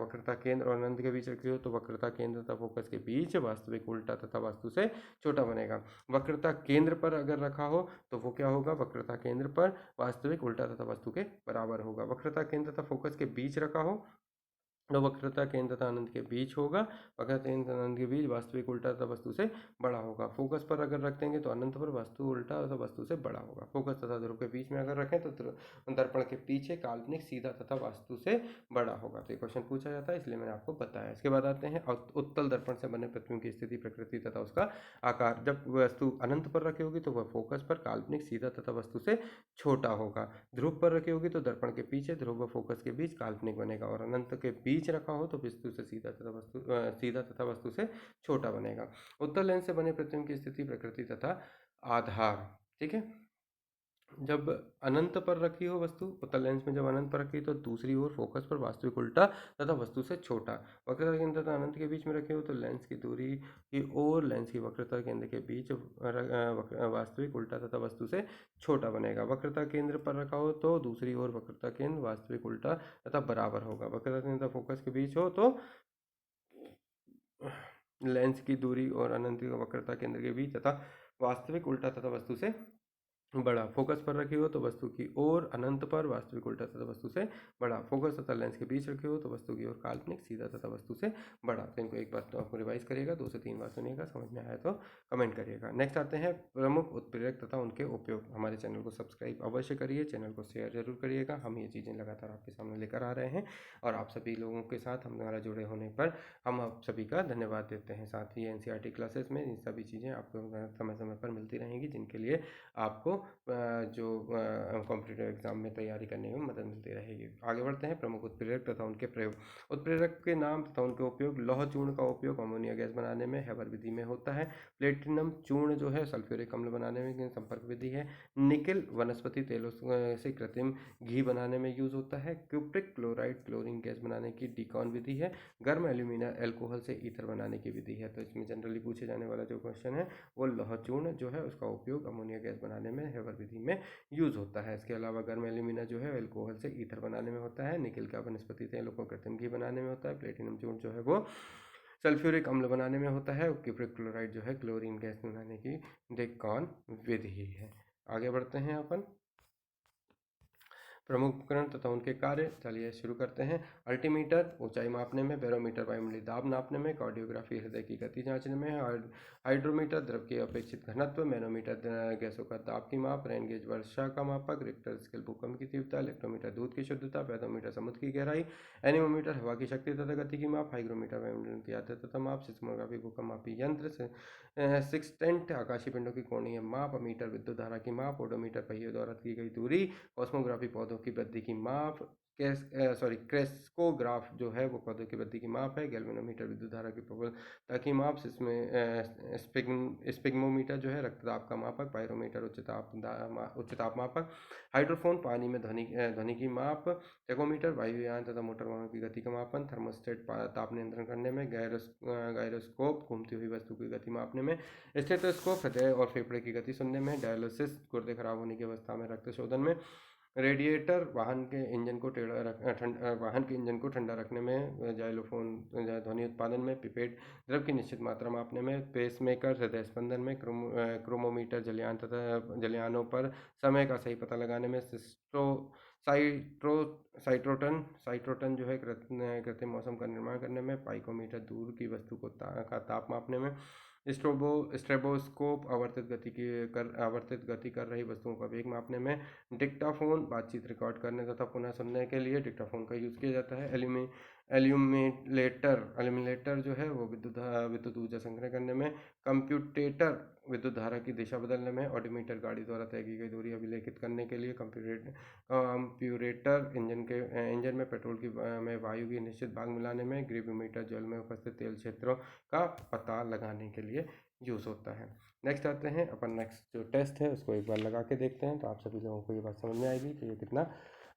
वक्रता केंद्र और अनंत के बीच रखी हो तो वक्रता केंद्र तथा फोकस के बीच वास्तविक उल्टा तथा वस्तु से छोटा बनेगा। वक्रता केंद्र पर अगर रखा हो तो वो क्या होगा? वक्रता केंद्र पर वास्तविक उल्टा तथा वस्तु के बराबर होगा। वक्रता केंद्र तथा फोकस के बीच रखा हो तो वक्रता केंद्र तथा अनंत के बीच होगा। वक्रता केंद्र तथा अनंत के बीच वास्तविक उल्टा तथा वस्तु से बड़ा होगा। फोकस पर अगर रख देंगे तो अनंत पर वस्तु उल्टा तथा वस्तु से बड़ा होगा। फोकस तथा ध्रुव के बीच में अगर रखें तो दर्पण के पीछे काल्पनिक सीधा तथा वास्तु से बड़ा होगा। तो ये क्वेश्चन पूछा जाता है, इसलिए मैंने आपको बताया। इसके बाद आते हैं उत्तल दर्पण से बने प्रतिबिंब की स्थिति, प्रकृति तथा उसका आकार। जब वस्तु अनंत पर रखी होगी तो वह फोकस पर काल्पनिक सीधा तथा वस्तु से छोटा होगा। ध्रुव पर रखी होगी तो दर्पण के पीछे ध्रुव व फोकस के बीच काल्पनिक बनेगा। और अनंत के बीच रखा हो तो वस्तु से सीधा तथा वस्तु से छोटा बनेगा। उत्तल लेंस से बने प्रतिबिंब की स्थिति, प्रकृति तथा आधार। ठीक है, जब अनंत पर रखी हो वस्तु, उत्तल लेंस में जब अनंत पर रखी तो दूसरी ओर फोकस पर वास्तविक उल्टा तथा वस्तु से छोटा। वक्रता केंद्र तथा अनंत के बीच में रखे हो तो लेंस की दूरी की ओर लेंस की वक्रता केंद्र के बीच वास्तविक उल्टा तथा वस्तु से छोटा बनेगा। वक्रता केंद्र पर रखा हो तो दूसरी ओर वक्रता केंद्र वास्तविक उल्टा तथा बराबर होगा। वक्रता केंद्र तथा फोकस के बीच हो तो लेंस की दूरी और अनंत वक्रता केंद्र के बीच तथा वास्तविक उल्टा तथा वस्तु से बड़ा। फोकस पर रखी हो तो वस्तु की ओर, अनंत पर वास्तविक उल्टा तथा वस्तु से बड़ा। फोकस तथा लेंस के बीच रखी हो तो वस्तु की ओर काल्पनिक सीधा तथा वस्तु से बड़ा। तो इनको एक बार तो आपको रिवाइज करिएगा, 2 से 3 बार सुनिएगा, समझ में आया तो कमेंट करिएगा। नेक्स्ट आते हैं प्रमुख उत्प्रेरक तथा उनके उपयोग। हमारे चैनल को सब्सक्राइब अवश्य करिए, चैनल को शेयर जरूर करिएगा। हम ये चीज़ें लगातार आपके सामने लेकर आ रहे हैं और आप सभी लोगों के साथ हमारा जुड़े होने पर हम आप सभी का धन्यवाद देते हैं। साथ ही NCERT क्लासेस में इन सभी चीज़ें आपको समय समय पर मिलती रहेंगी, जिनके लिए आपको जो कॉम्पिटिटिव एग्जाम में तैयारी करने में मदद मिलती रहेगी। आगे बढ़ते हैं। प्रमुख उत्प्रेरक तथा उनके प्रयोग। उत्प्रेरक के नाम तथा उनके उपयोग। लौह चूर्ण का उपयोग अमोनिया गैस बनाने में हैबर विधि में होता है। प्लेटिनम चूर्ण जो है सल्फ्यूरिक अम्ल बनाने में संपर्क विधि है। निकेल वनस्पति तेलों से कृत्रिम घी बनाने में यूज होता है। क्यूप्रिक क्लोराइड क्लोरीन गैस बनाने की डिकॉन विधि है। गर्म एल्यूमिना एल्कोहल से ईथर बनाने की विधि है। तो इसमें जनरली पूछे जाने वाला जो क्वेश्चन है वो लौह चूर्ण जो है उसका उपयोग अमोनिया गैस बनाने में हैबर विधि में यूज होता है। इसके अलावा गर्म एल्यूमिना जो है एल्कोहल से ईथर बनाने में होता है। निकेल का वनस्पति तेलों को कृत्रिम घी बनाने में होता है। प्लेटिनम चूर्ण जो है वो सल्फ्यूरिक अम्ल बनाने में होता है। और क्यूप्रिक क्लोराइड जो है क्लोरीन गैस बनाने की डेकॉन विधि है। आगे बढ़ते हैं अपन। प्रमुख उपकरण तथा उनके कार्य, चलिए शुरू करते हैं। अल्टीमीटर ऊंचाई मापने में। बैरोमीटर वायुमंडलीय दाब नापने में। कार्डियोग्राफी हृदय की गति जांचने में। हाइड्रोमीटर द्रव के अपेक्षित घनत्व। मैनोमीटर गैसों का दाब की माप। रेन गेज वर्षा का मापक। रिक्टर स्केल भूकंप की तीव्रता। इलेक्ट्रोमीटर दूध की शुद्धता। पेडोमीटर समुद्र की गहराई। एनीमोमीटर हवा की शक्ति तथा गति की माप। हाइग्रोमीटर वायुमंडल की आर्द्रता तथा माप। सिस्मोग्राफी भूकंप मापी यंत्र से सिक्सटेंट आकाशीय पिंडों की कोणीय माप। मीटर विद्युत धारा की माप। ओडोमीटर पहियों द्वारा की गई दूरी। कॉस्मोग्राफी पौधों की वृद्धि की माप। क्रेस्कोग्राफ जो है वो पौधों की वृद्धि की माप है। गैल्वेनोमीटर विद्युत धारा की प्रबलता की माप। इसमें स्पिग्मोमीटर जो है रक्तदाब का मापक। पायरोमीटर उच्च ताप मापक। हाइड्रोफोन पानी में ध्वनि की माप। टेकोमीटर वायुयान तथा मोटर वाहनों की गति का मापन। थर्मोस्टेट ताप नियंत्रण करने में। गायरोस्कोप घूमती हुई वस्तु की गति मापने में। स्टेथोस्कोप हृदय और फेफड़े की गति सुनने में। डायलिसिस गुर्दे खराब होने की अवस्था में रक्त शोधन में। रेडिएटर वाहन के इंजन को ठंडा रखने में। जाइलोफोन ध्वनि उत्पादन में। पिपेट द्रव की निश्चित मात्रा मापने में। पेसमेकर हृदय स्पंदन में। क्रोमोमीटर जलयान तथा जलयानों पर समय का सही पता लगाने में। साइट्रोटन जो है कृत्रिम मौसम का निर्माण करने में। पाइकोमीटर दूर की वस्तु का ताप मापने में। स्ट्रेबोस्कोप आवर्तित गति कर रही वस्तुओं का वेग मापने में। डिक्टाफोन बातचीत रिकॉर्ड करने तथा पुनः सुनने के लिए डिक्टाफोन का यूज किया जाता है। एल्यूमिनेटर जो है वो विद्युत ऊर्जा संग्रह करने में। कंप्यूटेटर विद्युत धारा की दिशा बदलने में। ऑडोमीटर गाड़ी द्वारा तय की गई दूरी अभिलेखित करने के लिए। कंप्यूरेटर इंजन में पेट्रोल की में वायु की निश्चित भाग मिलाने में। ग्रेविमीटर जल में उपस्थित तेल क्षेत्रों का पता लगाने के लिए यूज होता है। नेक्स्ट आते हैं अपन। नेक्स्ट जो टेस्ट है उसको एक बार लगा के देखते हैं तो आप सभी लोगों को ये बात समझ में आएगी कि ये कितना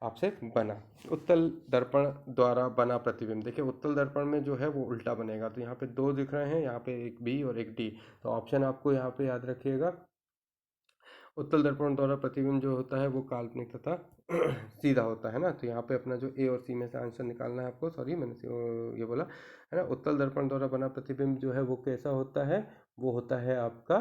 आपसे बना। उत्तल दर्पण द्वारा बना प्रतिबिंब। देखिए उत्तल दर्पण में जो है वो उल्टा बनेगा। तो यहाँ पे दो दिख रहे हैं, यहाँ पे एक बी और एक डी। तो ऑप्शन आपको यहाँ पे याद रखिएगा। उत्तल दर्पण द्वारा प्रतिबिंब जो होता है वो काल्पनिक तथा सीधा होता है ना। तो यहाँ पे अपना जो ए और सी में से आंसर निकालना है आपको। सॉरी मैंने ये बोला है ना। उत्तल दर्पण द्वारा बना प्रतिबिंब जो है वो कैसा होता है, वो होता है आपका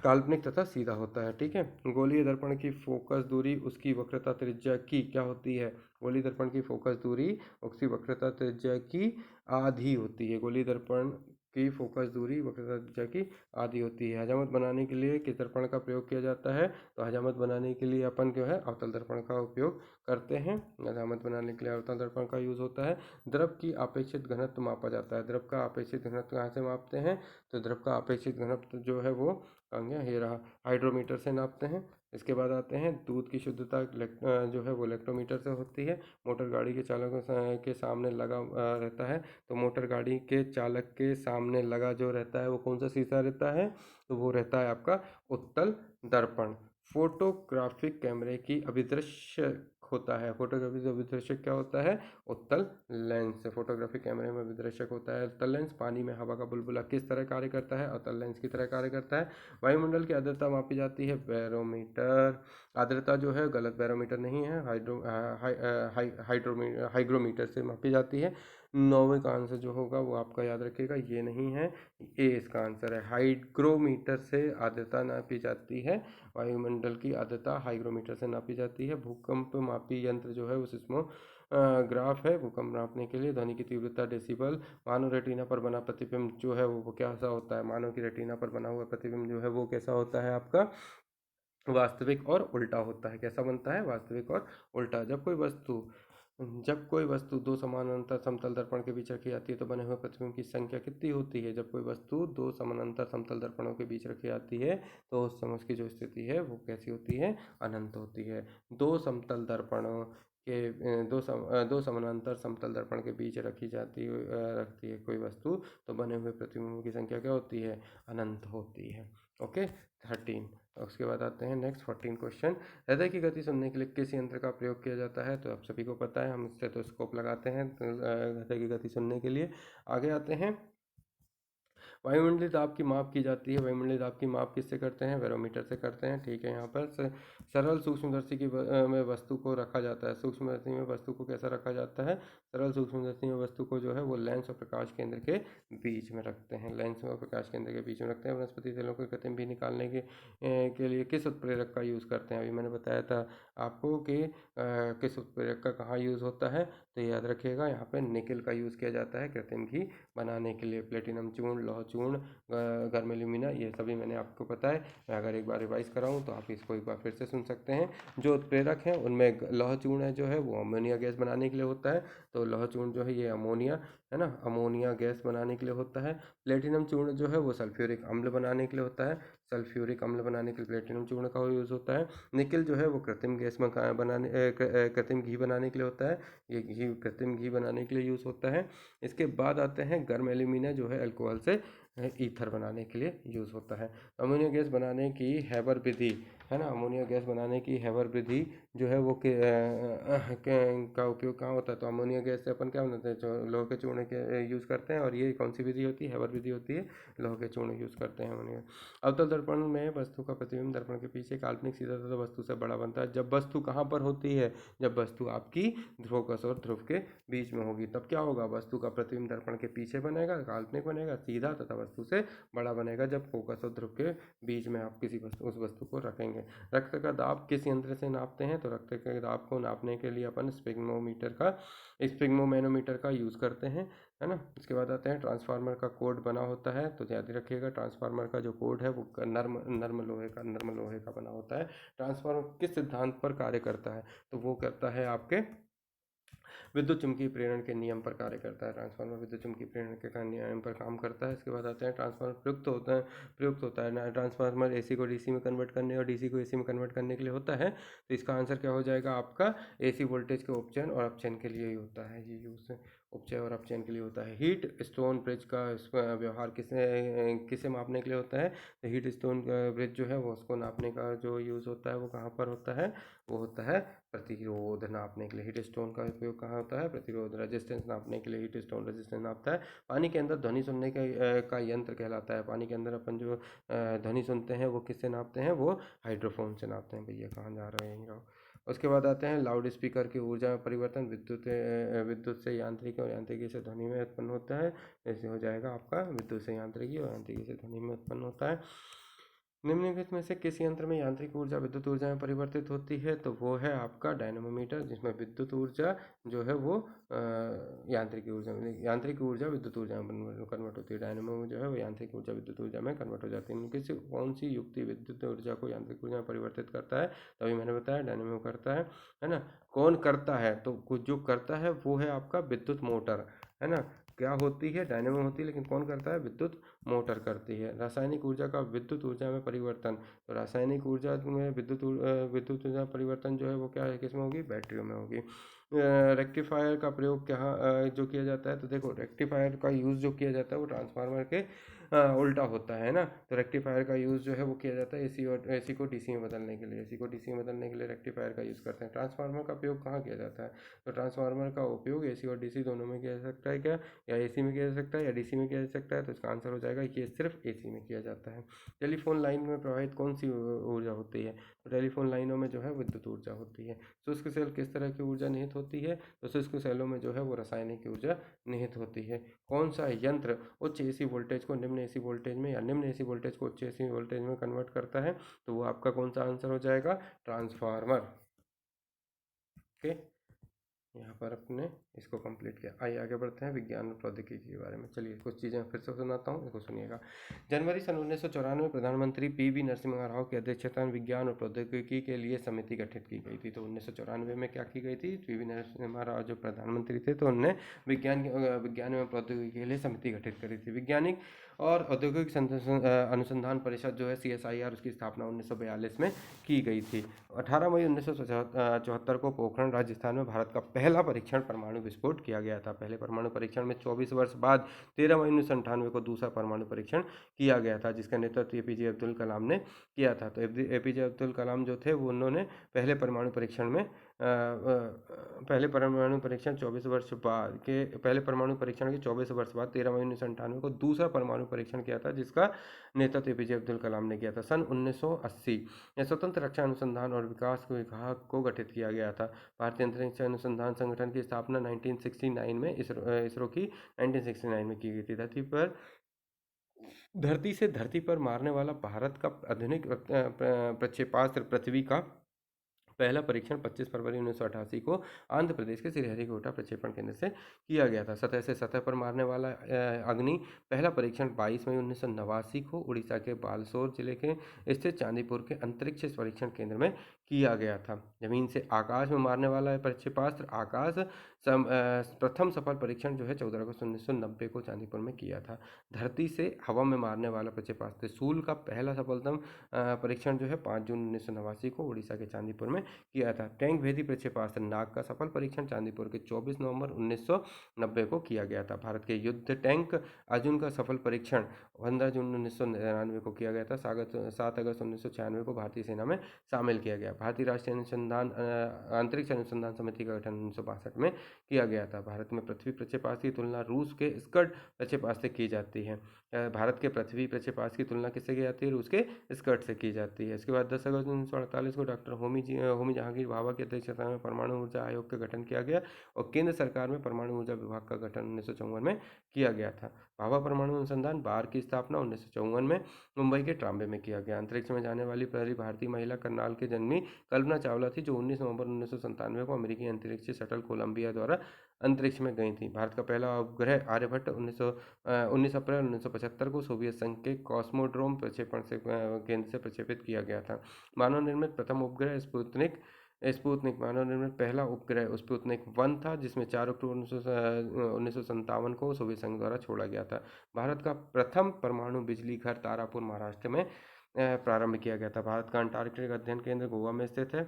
काल्पनिक तथा सीधा होता है। ठीक है। गोलीय दर्पण की फोकस दूरी उसकी वक्रता त्रिज्या की क्या होती है। गोलीय दर्पण की फोकस दूरी उसकी वक्रता त्रिज्या की आधी होती है। गोलीय दर्पण की फोकस दूरी वक्रता त्रिज्या की आधी होती है। हजामत बनाने के लिए किस दर्पण का प्रयोग किया जाता है। तो हजामत बनाने के लिए अपन जो है अवतल दर्पण का उपयोग करते हैं। हजामत बनाने के लिए अवतल दर्पण का यूज होता है। द्रव की अपेक्षित घनत्व मापा जाता है। द्रव का अपेक्षित घनत्व कहाँ से मापते हैं। तो द्रव का अपेक्षित घनत्व जो है वो ये रहा हाइड्रोमीटर से नापते हैं। इसके बाद आते हैं दूध की शुद्धता जो है वो इलेक्ट्रोमीटर से होती है। मोटर गाड़ी के चालकों के सामने लगा रहता है। तो मोटर गाड़ी के चालक के सामने लगा जो रहता है वो कौन सा शीशा रहता है। तो वो रहता है आपका उत्तल दर्पण। फोटोग्राफिक कैमरे की अभिदृश्य होता है। फोटोग्राफी अभिदृश्य क्या होता है। उत्तल लेंस। फोटोग्राफिक कैमरे में अभिदृश्यक होता है उत्तल लेंस। पानी में हवा का बुलबुला किस तरह कार्य करता है। उत्तल लेंस की तरह कार्य करता है। वायुमंडल की आर्द्रता मापी जाती है। बैरोमीटर। आर्द्रता जो है गलत, बैरोमीटर नहीं है, हाइग्रोमीटर से मापी जाती है। नौवें का आंसर जो होगा वो आपका याद रखिएगा, ये नहीं है, ए इसका आंसर है। हाइग्रोमीटर से आर्द्रता नापी जाती है। वायुमंडल की आर्द्रता हाइग्रोमीटर से नापी जाती है। भूकंप मापी यंत्र जो है वो सिस्मोग्राफ है। भूकंप नापने के लिए। ध्वनि की तीव्रता डेसिबल। मानव रेटिना पर बना प्रतिबिंब जो है वो कैसा होता है। मानव की रेटिना पर बना हुआ प्रतिबिंब जो है वो कैसा होता है आपका वास्तविक और उल्टा होता है। कैसा बनता है, वास्तविक और उल्टा। जब कोई वस्तु जब कोई वस्तु दो समानांतर समतल दर्पण के बीच रखी जाती है तो बने हुए प्रतिबिंब की संख्या कितनी होती है? जब कोई वस्तु दो समानांतर समतल दर्पणों के बीच रखी जाती है तो उस समय उसकी जो स्थिति है वो कैसी होती है? अनंत होती है। दो समतल दर्पणों के दो समानांतर समतल दर्पण के बीच रखती है कोई वस्तु, तो बने हुए प्रतिबिंब की संख्या क्या होती है? अनंत होती है। ओके, 13। उसके बाद आते हैं नेक्स्ट 14 क्वेश्चन। हृदय की गति सुनने के लिए किस यंत्र का प्रयोग किया जाता है? तो आप सभी को पता है, हम स्टेथोस्कोप लगाते हैं हृदय की गति सुनने के लिए। आगे आते हैं, वायुमंडलीय दाब की माप की जाती है। वायुमंडलीय दाब की माप किससे करते हैं? बैरोमीटर से करते हैं। ठीक है, यहाँ पर सरल सूक्ष्मदर्शी में वस्तु को रखा जाता है। सूक्ष्मदर्शी में वस्तु को कैसा रखा जाता है? सरल सूक्ष्मदर्शी में वस्तु को जो है वो लेंस और प्रकाश केंद्र के बीच में रखते हैं। लेंस और प्रकाश केंद्र के बीच में रखते हैं। वनस्पति तेलों के कृत्रिम भी निकालने के लिए किस उत्प्रेरक का यूज़ करते हैं? अभी मैंने बताया था आपको कि किस उत्प्रेरक का कहाँ यूज़ होता है, तो याद रखिएगा, यहाँ पे निकल का यूज़ किया जाता है कृत्रिम घी बनाने के लिए। प्लेटिनम चूर्ण, लौह चूर्ण, गर्म एल्यूमिना, ये सभी मैंने आपको बताया। मैं अगर एक बार रिवाइज कराऊँ तो आप इसको एक बार फिर से सुन सकते हैं। जो उत्प्रेरक हैं उनमें लौह चूर्ण जो है वो अमोनिया गैस बनाने के लिए होता है, तो लौह चूर्ण जो है ये अमोनिया है ना, अमोनिया गैस बनाने के लिए होता है। प्लेटिनम चूर्ण जो है वो सल्फ्यूरिक अम्ल बनाने के लिए होता है। सल्फ्यूरिक अम्ल बनाने के लिए प्लेटिनम चूर्ण का यूज़ होता है। निकल जो है वो कृत्रिम गैस बनाने कृत्रिम घी बनाने के लिए होता है। ये घी कृत्रिम घी बनाने के लिए यूज़ होता है। इसके बाद आते हैं गर्म एल्यूमिना जो है अल्कोहल से ईथर बनाने के लिए यूज़ होता है। अमोनिया गैस बनाने की हैबर विधि है ना, अमोनिया गैस बनाने की हैबर विधि जो है वो का उपयोग कहाँ होता है? तो अमोनिया गैस से अपन क्या बनाते हैं? जो लोहे के चूर्ण के यूज़ करते हैं। और ये कौन सी विधि होती है? हैबर विधि होती है। लोहे के चूर्ण यूज़ करते हैं अमोनिया। अवतल दर्पण में वस्तु का प्रतिबिंब दर्पण के पीछे काल्पनिक सीधा तथा वस्तु से बड़ा बनता है। जब वस्तु कहाँ पर होती है? जब वस्तु आपकी ध्रुवकस और ध्रुव के बीच में होगी, तब क्या होगा? वस्तु का प्रतिबिंब दर्पण के पीछे बनेगा, काल्पनिक बनेगा, सीधा तथा वस्तु से बड़ा बनेगा जब फोकस और ध्रुव के बीच में आप किसी उस वस्तु को रखेंगे। रक्त का दाब किस यंत्र से नापते हैं? तो रक्त के दाब को नापने के लिए अपन स्पिग्मोमैनोमीटर का यूज़ करते हैं, है ना। इसके बाद आते हैं, ट्रांसफार्मर का कोड बना होता है, तो याद रखिएगा ट्रांसफार्मर का जो कोड है वो नर्म लोहे का बना होता है। ट्रांसफार्मर किस सिद्धांत पर कार्य करता है? तो वो करता है आपके विद्युत चुम्बकीय प्रेरण के नियम पर कार्य करता है। ट्रांसफार्मर विद्युत चुम्बकीय प्रेरण के नियम पर काम करता है। इसके बाद आते हैं, ट्रांसफार्मर प्रयुक्त होता है। ट्रांसफार्मर एसी को डीसी में कन्वर्ट करने और डीसी को एसी में कन्वर्ट करने के लिए होता है। तो इसका आंसर क्या हो जाएगा आपका? एसी वोल्टेज के उपचयन और अपचयन के लिए ही होता है। ये यूज उपचय और अपचयन के लिए होता है। हीट स्टोन ब्रिज का व्यवहार किसे मापने के लिए होता है? तो हीट स्टोन ब्रिज जो है वो उसको नापने का जो यूज़ होता है वो कहाँ पर होता है? वो होता है प्रतिरोध नापने के लिए। हीट स्टोन का उपयोग कहाँ होता है? प्रतिरोध। रेजिस्टेंस नापने के लिए हीट स्टोन रेजिस्टेंस नापता है। पानी के अंदर ध्वनि सुनने का यंत्र कहलाता है। पानी के अंदर अपन जो ध्वनि सुनते हैं वो किससे नापते हैं? वो हाइड्रोफोन से नापते हैं। भैया कहाँ जा रहे हैं? उसके बाद आते हैं, लाउड स्पीकर की ऊर्जा में परिवर्तन विद्युत से यांत्रिकी और यांत्रिकी से ध्वनि में उत्पन्न होता है। ऐसे हो जाएगा आपका, विद्युत से यांत्रिकी और यांत्रिकी से ध्वनि में उत्पन्न होता है। निम्नलिखित में से किस यंत्र में यांत्रिक ऊर्जा विद्युत ऊर्जा में परिवर्तित होती है? तो वो है आपका डायनेमोमीटर, जिसमें विद्युत ऊर्जा जो है वो यांत्रिक ऊर्जा विद्युत ऊर्जा में कन्वर्ट होती है। डायनेमो जो है वो यांत्रिक ऊर्जा विद्युत ऊर्जा में कन्वर्ट हो जाती है। किसी कौन सी युक्ति विद्युत ऊर्जा को यांत्रिक ऊर्जा में परिवर्तित करता है? तो अभी मैंने बताया डायनेमो करता है ना। कौन करता है? तो कुछ जो करता है वो है आपका विद्युत मोटर, है ना। क्या होती है? डायनेमो होती है, लेकिन कौन करता है? विद्युत मोटर करती है। रासायनिक ऊर्जा का विद्युत ऊर्जा में परिवर्तन, तो रासायनिक ऊर्जा में विद्युत ऊर्जा परिवर्तन जो है वो क्या है, किसमें होगी? बैटरियों में होगी। रेक्टिफायर का प्रयोग क्या जो किया जाता है? तो देखो, रेक्टिफायर का यूज़ जो किया जाता है वो ट्रांसफार्मर के उल्टा होता है ना। तो रेक्टिफायर का यूज़ जो है वो किया जाता है एसी को डीसी में बदलने के लिए। एसी को डीसी में बदलने के लिए रेक्टिफायर का यूज़ करते हैं। ट्रांसफार्मर का प्रयोग कहाँ किया जाता है? तो ट्रांसफार्मर का उपयोग एसी और डीसी दोनों में किया जा सकता है क्या? या एसी में किया जा सकता है या डीसी में किया जा सकता है? तो इसका आंसर हो जाएगा कि ये सिर्फ एसी में किया जाता है। टेलीफोन लाइन में प्रवाहित कौन सी ऊर्जा होती है? तो टेलीफोन लाइनों में जो है विद्युत ऊर्जा होती है। शुष्क सेल किस तरह की ऊर्जा निहित होती है? तो शुष्क सेलों में जो है वो रासायनिक ऊर्जा निहित होती है। कौन सा यंत्र उच्च एसी वोल्टेज को निम्न एसी वोल्टेज में या निम्न एसी वोल्टेज को उच्च एसी वोल्टेज में कन्वर्ट करता है? तो वो आपका कौन सा आंसर हो जाएगा? ट्रांसफार्मर। ओके। यहाँ पर अपने इसको कंप्लीट किया। आइए आगे बढ़ते हैं विज्ञान और प्रौद्योगिकी के बारे में। चलिए कुछ चीज़ें फिर से सुनाता हूँ, इनको सुनिएगा। जनवरी सन 1994 में प्रधानमंत्री पी.वी. नरसिम्हा राव की अध्यक्षता में विज्ञान और प्रौद्योगिकी के लिए समिति गठित की गई थी। तो 1994 में क्या की गई थी? पी.वी. नरसिम्हा राव जो प्रधानमंत्री थे, तो उनने विज्ञान एवं प्रौद्योगिकी के लिए समिति गठित करी थी। वैज्ञानिक और औद्योगिक अनुसंधान परिषद जो है CSIR, उसकी स्थापना 1942 में की गई थी। 18 मई 1974 को पोखरण राजस्थान में भारत का पहला परीक्षण परमाणु विस्फोट किया गया था। पहले परमाणु परीक्षण में 24 वर्ष बाद 13 मई 1998 को दूसरा परमाणु परीक्षण किया गया था, जिसका नेतृत्व APJ अब्दुल कलाम ने किया था। तो APJ अब्दुल कलाम जो थे वो उन्होंने पहले परमाणु परीक्षण में पहले परमाणु परीक्षण 24 वर्ष बाद के पहले परमाणु परीक्षण के 24 वर्ष बाद 13 मई 1998 को दूसरा परमाणु परीक्षण किया था, जिसका नेतृत्व APJ अब्दुल कलाम ने किया था। सन 1980 में स्वतंत्र रक्षा अनुसंधान और विकास विभाग को गठित किया गया था। भारतीय अंतरिक्ष अनुसंधान संगठन की स्थापना 1969 में इसरो की 1969 में की गई थी। धरती से धरती पर मारने वाला भारत का आधुनिक प्रक्षेपास्त्र पृथ्वी का पहला परीक्षण 25 फरवरी 1988 को आंध्र प्रदेश के श्रीहरिकोटा प्रक्षेपण केंद्र से किया गया था। सतह से सतह पर मारने वाला अग्नि पहला परीक्षण 22 मई 1989 को उड़ीसा के बालसोर जिले के स्थित चांदीपुर के अंतरिक्ष परीक्षण केंद्र में किया गया था। जमीन से आकाश में मारने वाला प्रक्षेपास्त्र आकाश प्रथम सफल परीक्षण जो है 14 अगस्त 1990 को चांदीपुर में किया था। धरती से हवा में मारने वाला प्रक्षेपास्त्र सूल का पहला सफलतम परीक्षण जो है 5 जून 1989 को उड़ीसा के चांदीपुर में किया था। टैंक भेदी प्रक्षेपास्त्र नाग का सफल परीक्षण चांदीपुर के 24 नवंबर 1990 को किया गया था। भारत के युद्ध टैंक अर्जुन का सफल परीक्षण 15 जून 1999 को किया गया था। 7 अगस्त 1996 को भारतीय सेना में शामिल किया गया। भारतीय राष्ट्रीय अंतरिक्ष अनुसंधान समिति का गठन 1962 में किया गया था। भारत में पृथ्वी प्रक्षेपास्त्र की तुलना रूस के स्कड प्रक्षेपास्त्र की जाती है। भारत के पृथ्वी प्रक्षेपास्त्र की तुलना किससे की जाती है? रूस के स्कड से की जाती है। इसके बाद 10 अगस्त 1948 को डॉक्टर होमी जहांगीर भाभा की अध्यक्षता में परमाणु ऊर्जा आयोग का गठन किया गया और केंद्र सरकार में परमाणु ऊर्जा विभाग का गठन 1954 में किया गया था। भाभा परमाणु अनुसंधान बार की स्थापना 1954 में मुंबई के ट्राम्बे में किया गया। अंतरिक्ष में जाने वाली पहली भारतीय महिला करनाल के जन्मी कल्पना चावला थी, जो 19 नवंबर 1997 को अमेरिकी अंतरिक्ष शटल कोलंबिया द्वारा अंतरिक्ष में गई थी। भारत का पहला उपग्रह आर्यभट्ट 19 अप्रैल 1975 को सोवियत संघ के कॉस्मोड्रोम प्रक्षेपण से केंद्र से प्रक्षेपित किया गया था। मानव निर्मित प्रथम उपग्रह स्पुतनिक मानव निर्मित पहला उपग्रह स्पुतनिक 1 था, जिसमें 4 अक्टूबर 1957 को सोवियत संघ द्वारा छोड़ा गया था। भारत का प्रथम परमाणु बिजली घर तारापुर महाराष्ट्र में प्रारंभ किया गया था। भारत का अंटार्कटिक अध्ययन केंद्र गोवा में स्थित है।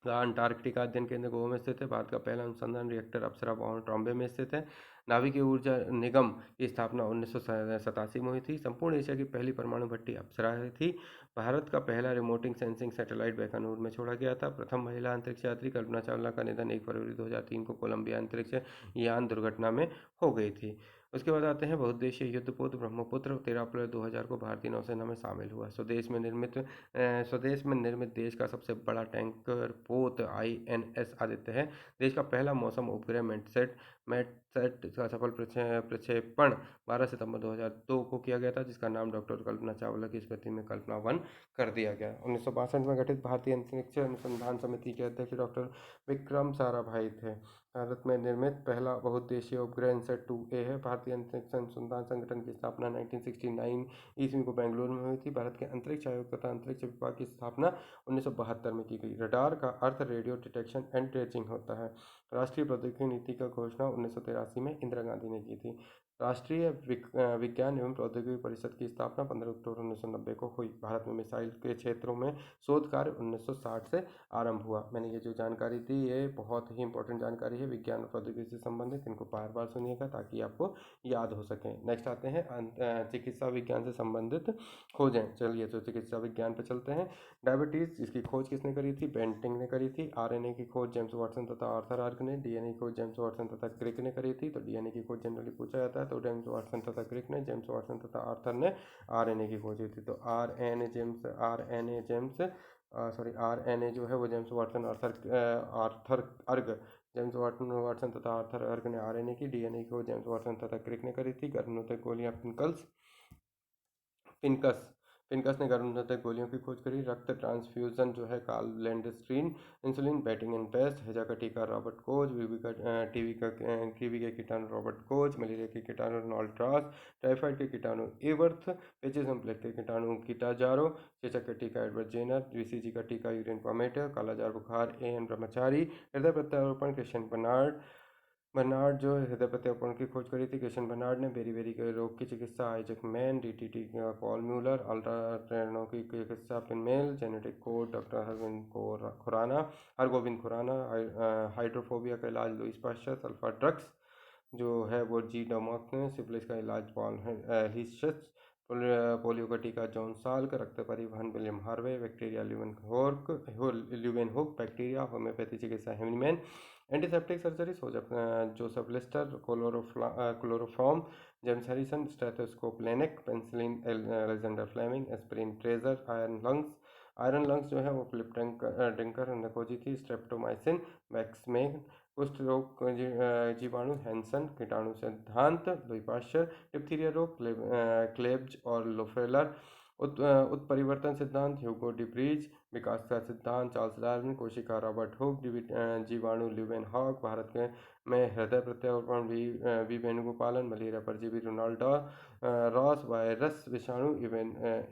अंटार्कटिका अध्ययन केंद्र गोवा में स्थित है। भारत का पहला अनुसंधान रिएक्टर अप्सरा भवन ट्रॉम्बे में स्थित है। नाभिकीय ऊर्जा निगम की स्थापना 1987 में हुई थी। संपूर्ण एशिया की पहली परमाणु भट्टी अप्सरा थी। भारत का पहला रिमोटिंग सेंसिंग सैटेलाइट बैकानूर में छोड़ा गया था। प्रथम महिला अंतरिक्ष यात्री कल्पना चावला का निधन 1 फरवरी 2003 को कोलंबिया अंतरिक्ष यान दुर्घटना में हो गई थी। उसके बाद आते हैं बहुउद्देशीय युद्धपोत ब्रह्मपुत्र 13 अप्रैल 2000 को भारतीय नौसेना में शामिल हुआ। स्वदेश में निर्मित देश का सबसे बड़ा टैंकर पोत INS आदित्य है। देश का पहला मौसम उपग्रह मेटसेट का सफल प्रक्षेपण 12 सितंबर 2002 को किया गया था, जिसका नाम डॉक्टर कल्पना चावला की स्मृति में कल्पना 1 कर दिया गया। 1962 में गठित भारतीय अंतरिक्ष अनुसंधान समिति के अध्यक्ष डॉक्टर विक्रम साराभाई थे। भारत में निर्मित पहला बहुउद्देशीय उपग्रह इनसैट 2A है। भारतीय अंतरिक्ष अनुसंधान संगठन की स्थापना 1969 ईस्वी को बेंगलुरु में हुई थी। भारत के अंतरिक्ष आयोग तथा अंतरिक्ष विभाग की स्थापना 1972 में की गई। रडार का अर्थ रेडियो डिटेक्शन एंड ट्रेसिंग होता है। राष्ट्रीय प्रौद्योगिकी नीति का घोषणा 1983 में इंदिरा गांधी ने की थी। राष्ट्रीय विज्ञान एवं प्रौद्योगिकी परिषद की स्थापना 15 अक्टूबर 1990 को हुई। भारत में मिसाइल के क्षेत्रों में शोध कार्य 1960 से आरंभ हुआ। मैंने ये जो जानकारी दी, ये बहुत ही इंपॉर्टेंट जानकारी है विज्ञान और प्रौद्योगिकी से संबंधित। इनको बार बार सुनिएगा ताकि आपको याद हो सके। नेक्स्ट आते हैं चिकित्सा विज्ञान से संबंधित खोजें। चलिए तो चिकित्सा विज्ञान पर चलते हैं। डायबिटीज, इसकी खोज किसने करी थी? बेंटिंग ने करी थी। RNA की खोज जेम्स वाटसन तथा आर्थर आर्क ने। DNA की खोज जेम्स वाटसन तथा क्रिक ने करी थी। तो DNA की खोज जनरली पूछा जाता है, तो जेम्स वाटसन तथा क्रिक ने, जेम्स वाटसन तथा आर्थर ने RNA की खोज की थी। तो RNA जो है वो जेम्स वाटसन आर्थर अर्ग जेम्स वाटसन तथा आर्थर अर्ग ने RNA की। DNA की खोज जेम्स वाटसन तथा क्रिक ने करी थी। गर्भनिरोधक गोलियां फिनकस पिनकस ने गर्भनिरोधक गोलियों की खोज करी। रक्त ट्रांसफ्यूजन जो है Karl Landsteiner. Insulin Banting and Best, हैजा का टीका रॉबर्ट कोच। टीबी के कीटाणु रॉबर्ट कोच। मलेरिया के कीटाणु रोनाल्ड क्रॉस। टाइफाइड के कीटाणु एवर्थ। पेचिस एम्प्लेट के कीटाणु कीटाजारो। चेचक का टीका एडवर्ड जेनर। बीसीजी का टीका यूरिन पामेटर। कालाजार बुखार ए एन ब्रह्मचारी। हृदय प्रत्यारोपण क्रिश्चियन बर्नार्ड। बर्नार्ड जो हृदय प्रत्यारोपण की खोज करी थी क्रिश्चियन बर्नार्ड ने। बेरी के रोग की चिकित्सा Eijkman. DDT Paul Muller. अल्ट्रा ट्रेनों की चिकित्सा पिनमेल। Genetic code doctor Khurana, Hargobind Khurana. Hydrophobia का इलाज लुइस पाश्चर। सल्फर ड्रग्स जो है वो जी डोमोक ने। सिफिलिस का इलाज पॉल हीस्चस। पोलियो का टीका जॉन साल्क। रक्त परिवहन William Harvey. Bacteria Leeuwenhoek. Bacteria homoeopathy चिकित्सा Hahnemann. Antiseptic surgery Joseph Lister. Chloroform James Harrison. Stethoscope Laennec. Penicillin Alexander Fleming. Aspirin Dreser. Iron lungs जो है वो फिलिप ड्रिंकर ने खोजी थी। Streptomycin Waksman. कुष्ठ रोग जीवाणु हैंसन। कीटाणु सिद्धांत लुई पाश्चर। डिप्थीरिया रोग क्लेब्ज और लोफेलर। उत्परिवर्तन सिद्धांत ह्यूगो डिब्रीज। विकास का सिद्धांत चार्ल्स डार्विन। कोशिका रॉबर्ट हुक। जीवाणु ल्यूवेन हॉक। भारत में हृदय प्रत्यारोपण वी वेणुगोपालन। मलेरिया परजीवी रोनाल्ड रॉस। वायरस विषाणु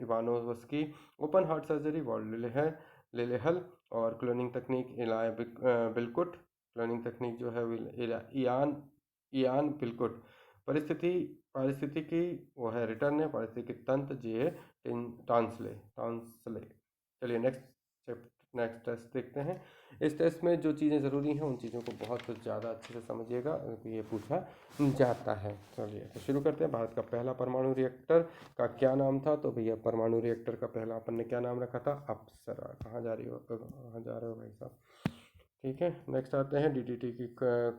Ivanovsky. Open heart surgery Walt Lillehei. और क्लोनिंग तकनीक इलाय बिलकुट। क्लोनिंग तकनीक जो है इयान इयान बिलकुट। पारिस्थितिकी वो है रिटर्न है। पारिस्थितिकी तंत्र जी है टांसले। चलिए नेक्स्ट टेस्ट देखते हैं। इस टेस्ट में जो चीज़ें ज़रूरी हैं उन चीज़ों को बहुत ज़्यादा अच्छे से समझिएगा, ये पूछा जाता है। चलिए तो शुरू करते हैं। भारत का पहला परमाणु रिएक्टर का क्या नाम था? तो भैया परमाणु रिएक्टर का पहला अपन ने क्या नाम रखा था? अप्सरा। कहाँ जा रही हो, कहाँ जा रहे हो भाई साहब? ठीक है, नेक्स्ट आते हैं। डीडीटी की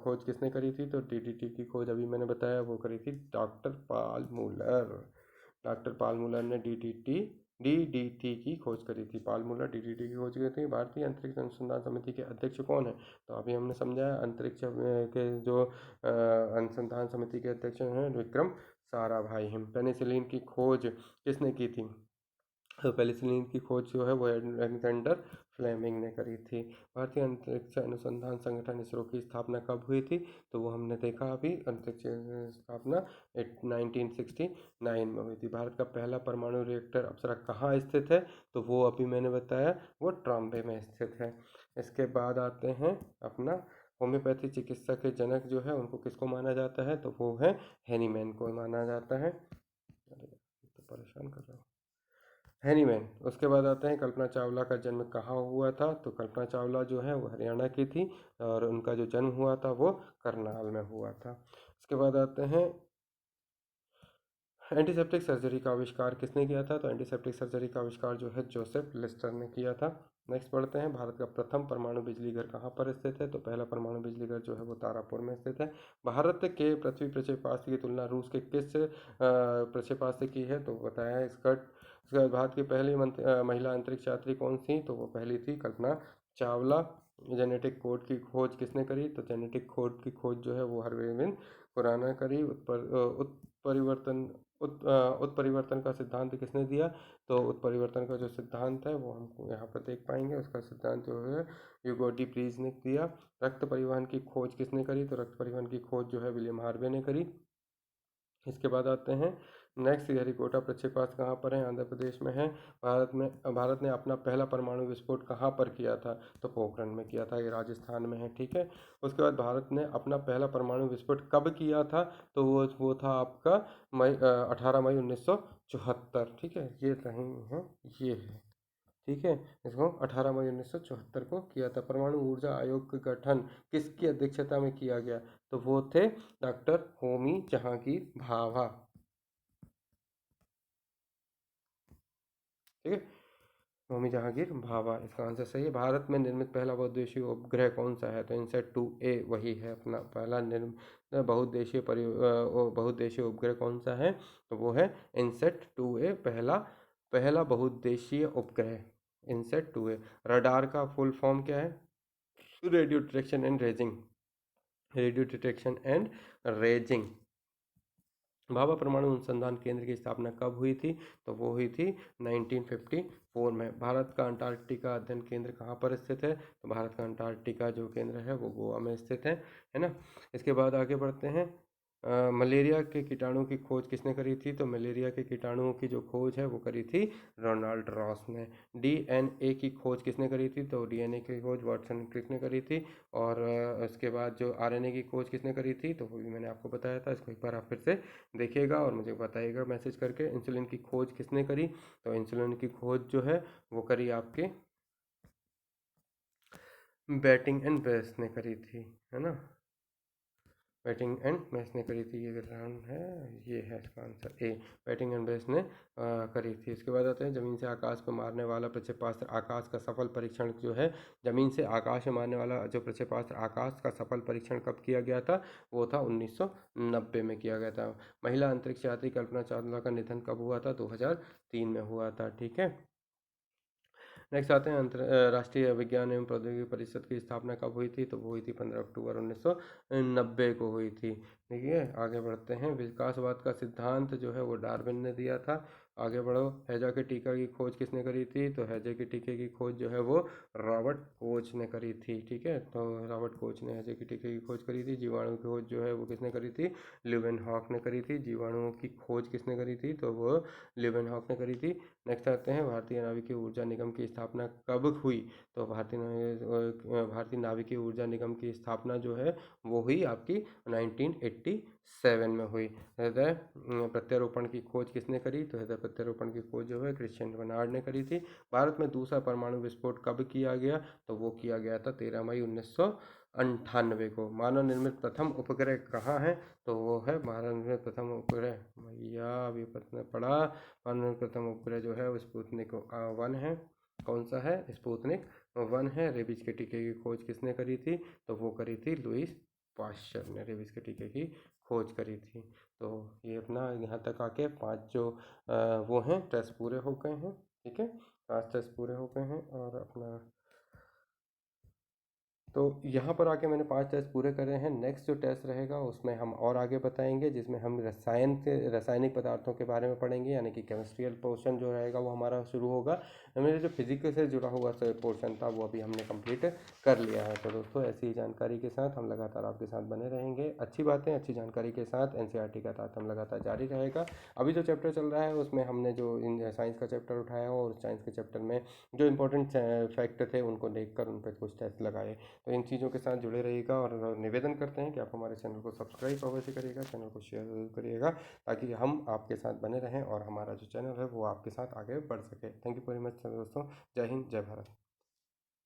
खोज किसने करी थी? तो डीडीटी की खोज अभी मैंने बताया वो करी थी डॉक्टर पाल मूलर। डॉक्टर पाल मूलर ने डीडीटी की खोज करी थी। पाल मूलर डीडीटी की खोज करी थी। भारतीय अंतरिक्ष अनुसंधान समिति के अध्यक्ष कौन है? तो अभी हमने समझाया अंतरिक्ष के जो अनुसंधान समिति के अध्यक्ष हैं विक्रम साराभाई। पेनिसिलिन की खोज किसने की थी? तो पेनिसिलिन की खोज जो है वो अलेक्जेंडर फ्लेमिंग ने करी थी। भारतीय अंतरिक्ष अनुसंधान संगठन इसरो की स्थापना कब हुई थी? तो वो हमने देखा अभी, अंतरिक्ष स्थापना 1969 में हुई थी। भारत का पहला परमाणु रिएक्टर अप्सरा कहाँ स्थित है? तो वो अभी मैंने बताया वो ट्रॉम्बे में स्थित है। इसके बाद आते हैं अपना होम्योपैथी चिकित्सा के जनक जो है उनको किसको माना जाता है? तो वो है हेनीमैन को माना जाता है। तो परेशान कर रहा हूँ, हैनीमैन। उसके बाद आते हैं कल्पना चावला का जन्म कहाँ हुआ था? तो कल्पना चावला जो है वो हरियाणा की थी और उनका जो जन्म हुआ था वो करनाल में हुआ था। उसके बाद आते हैं एंटीसेप्टिक सर्जरी का आविष्कार किसने किया था? तो एंटीसेप्टिक सर्जरी का आविष्कार जो है जोसेफ लिस्टर ने किया था। नेक्स्ट पढ़ते हैं। भारत का प्रथम परमाणु बिजली घर कहाँ पर स्थित है? तो पहला परमाणु बिजली घर जो है वो तारापुर में स्थित है। भारत के पृथ्वी प्रक्षेपास्त्र की तुलना रूस के किस प्रक्षेपास्त्र की है? तो बताया है स्कर्ट। उसके बाद भारत की पहली महिला अंतरिक्ष यात्री कौन सी? तो वो पहली थी कल्पना चावला। जेनेटिक कोड की खोज किसने करी? तो जेनेटिक कोड की खोज जो है वो हरगोविंद खुराना करी। उत्परिवर्तन का सिद्धांत किसने दिया? तो उत्परिवर्तन का जो सिद्धांत है वो हम यहाँ पर देख पाएंगे। उसका सिद्धांत जो है ह्यूगो डी ब्रीज ने दिया। रक्त परिवहन की खोज किसने करी? तो रक्त परिवहन की खोज जो है विलियम हार्वे ने करी। इसके बाद आते हैं नेक्स्ट, श्रीहरिकोटा प्रक्षेपास्त्र कहाँ पर है? आंध्र प्रदेश में है। भारत ने अपना पहला परमाणु विस्फोट कहाँ पर किया था? तो पोखरण में किया था, ये राजस्थान में है। ठीक है, उसके बाद भारत ने अपना पहला परमाणु विस्फोट कब किया था? तो वो था आपका 18 मई 1974। ठीक है, ये रही हैं, ये है। ठीक है, इसको 18 मई 1974 को किया था। परमाणु ऊर्जा आयोग का गठन किसकी अध्यक्षता में किया गया? तो वो थे डॉक्टर होमी जहांगीर भाभा। ठीक है, होमी जहांगीर भाभा इसका आंसर सही है। भारत में निर्मित पहला बहुउद्देशीय उपग्रह कौन सा है? तो इनसेट 2A वही है अपना पहला निर्मित बहुउद्देशीय उपग्रह कौन सा है? तो वो है इनसेट 2A, पहला पहला बहुउद्देशीय उपग्रह इनसेट 2A। रडार का फुल फॉर्म क्या है? Radio detection and raising. Radio detection and raising. Bhabha परमाणु अनुसंधान केंद्र की स्थापना कब हुई थी? तो वो हुई थी 1954 में। भारत का अंटार्कटिका अध्ययन केंद्र कहाँ पर स्थित है? तो भारत का अंटार्कटिका जो केंद्र है वो गोवा में स्थित है ना। इसके बाद आगे बढ़ते हैं। मलेरिया के कीटाणु की खोज किसने करी थी? तो मलेरिया के कीटाणुओं की जो खोज है वो करी थी रोनाल्ड रॉस ने। डीएनए की खोज किसने करी थी? तो डीएनए की खोज वाटसन क्रिक ने करी थी। और उसके बाद जो आरएनए की खोज किसने करी थी? तो वो भी मैंने आपको बताया था। इसको एक बार आप फिर से देखिएगा और मुझे बताइएगा मैसेज करके। इंसुलिन की खोज किसने करी? तो इंसुलिन की खोज जो है वो करी आपके बैटिंग एंड बेस ने करी थी, है ना। बैटिंग एंड बेस ने करी थी। ये राउंड है, ये है इसका answer A. Batting and base ने करी थी। इसके बाद आते हैं जमीन से आकाश को मारने वाला प्रक्षेपास्त्र आकाश का सफल परीक्षण जो है, जमीन से आकाश में मारने वाला जो प्रक्षेपास्त्र आकाश का सफल परीक्षण कब किया गया था? वो था 1990 में किया गया था। महिला अंतरिक्ष यात्री कल्पना चावला का निधन कब हुआ था? 2003 में हुआ था, ठीक है। नेक्स्ट आते हैं राष्ट्रीय विज्ञान एवं प्रौद्योगिकी परिषद की स्थापना कब हुई थी? तो वो हुई थी 15 अक्टूबर 1990 को हुई थी। देखिए आगे बढ़ते हैं। विकासवाद का सिद्धांत जो है वो डार्विन ने दिया था। आगे बढ़ो। हैजा के टीका की खोज किसने करी थी? तो हैजे के टीके की खोज जो है वो रॉबर्ट कोच ने करी थी, ठीक है। तो रॉबर्ट कोच ने हैजे के टीके की खोज करी थी। जीवाणु की खोज जो है वो किसने करी थी? ल्यूवेनहॉक ने करी थी। जीवाणुओं की खोज किसने करी थी? तो वो ल्यूवेनहॉक ने करी थी। नेक्स्ट आते हैं भारतीय नाविकीय ऊर्जा निगम की स्थापना कब हुई? तो भारतीय नाविकीय ऊर्जा निगम की स्थापना जो है वो हुई आपकी 1987 में हुई। हृदय प्रत्यारोपण की खोज किसने करी? तो हृदय प्रत्यारोपण की खोज जो है क्रिश्चियन बर्नार्ड ने करी थी। भारत में दूसरा परमाणु विस्फोट कब किया गया? तो वो किया गया था 13 मई 1998 को। मानव निर्मित प्रथम उपग्रह कहाँ है? तो वो है मानव निर्मित प्रथम उपग्रह, भैया अभी पता पड़ा। मानव निर्मित प्रथम उपग्रह जो है वो स्पुतनिक 1 है। कौन सा है? स्पुतनिक 1 है। रेबीज के टीके की खोज किसने करी थी? तो वो करी थी लुईस पाश्चर ने रेबीज के टीके की खोज करी थी। तो ये अपना यहाँ तक आके 5 जो वो हैं टेस्ट पूरे हो गए हैं, ठीक है। 5 टेस्ट पूरे हो गए हैं और अपना तो यहाँ पर आके मैंने 5 टेस्ट पूरे करे हैं। नेक्स्ट जो टेस्ट रहेगा उसमें हम और आगे बताएंगे, जिसमें हम रासायनिक पदार्थों के बारे में पढ़ेंगे, यानी कि केमिस्ट्रियल पोर्शन जो रहेगा वो हमारा शुरू होगा। मेरे जो फिजिक्स से जुड़ा हुआ पोर्शन था वो अभी हमने कंप्लीट कर लिया है। तो दोस्तों ऐसी ही जानकारी के साथ हम लगातार आपके साथ बने रहेंगे। अच्छी बातें अच्छी जानकारी के साथ एनसीईआरटी का हम लगातार जारी रहेगा। अभी जो चैप्टर चल रहा है उसमें हमने जो साइंस का चैप्टर उठाया और साइंस के चैप्टर में जो इंपॉर्टेंट फैक्ट थे उनको देखकर उन पर कुछ टेस्ट लगाए। तो इन चीज़ों के साथ जुड़े रहिएगा और निवेदन करते हैं कि आप हमारे चैनल को सब्सक्राइब अवश्य करिएगा, चैनल को शेयर जरूर करिएगा, ताकि हम आपके साथ बने रहें और हमारा जो चैनल है वो आपके साथ आगे बढ़ सके। थैंक यू वेरी मच दोस्तों। जय हिंद, जय भारत।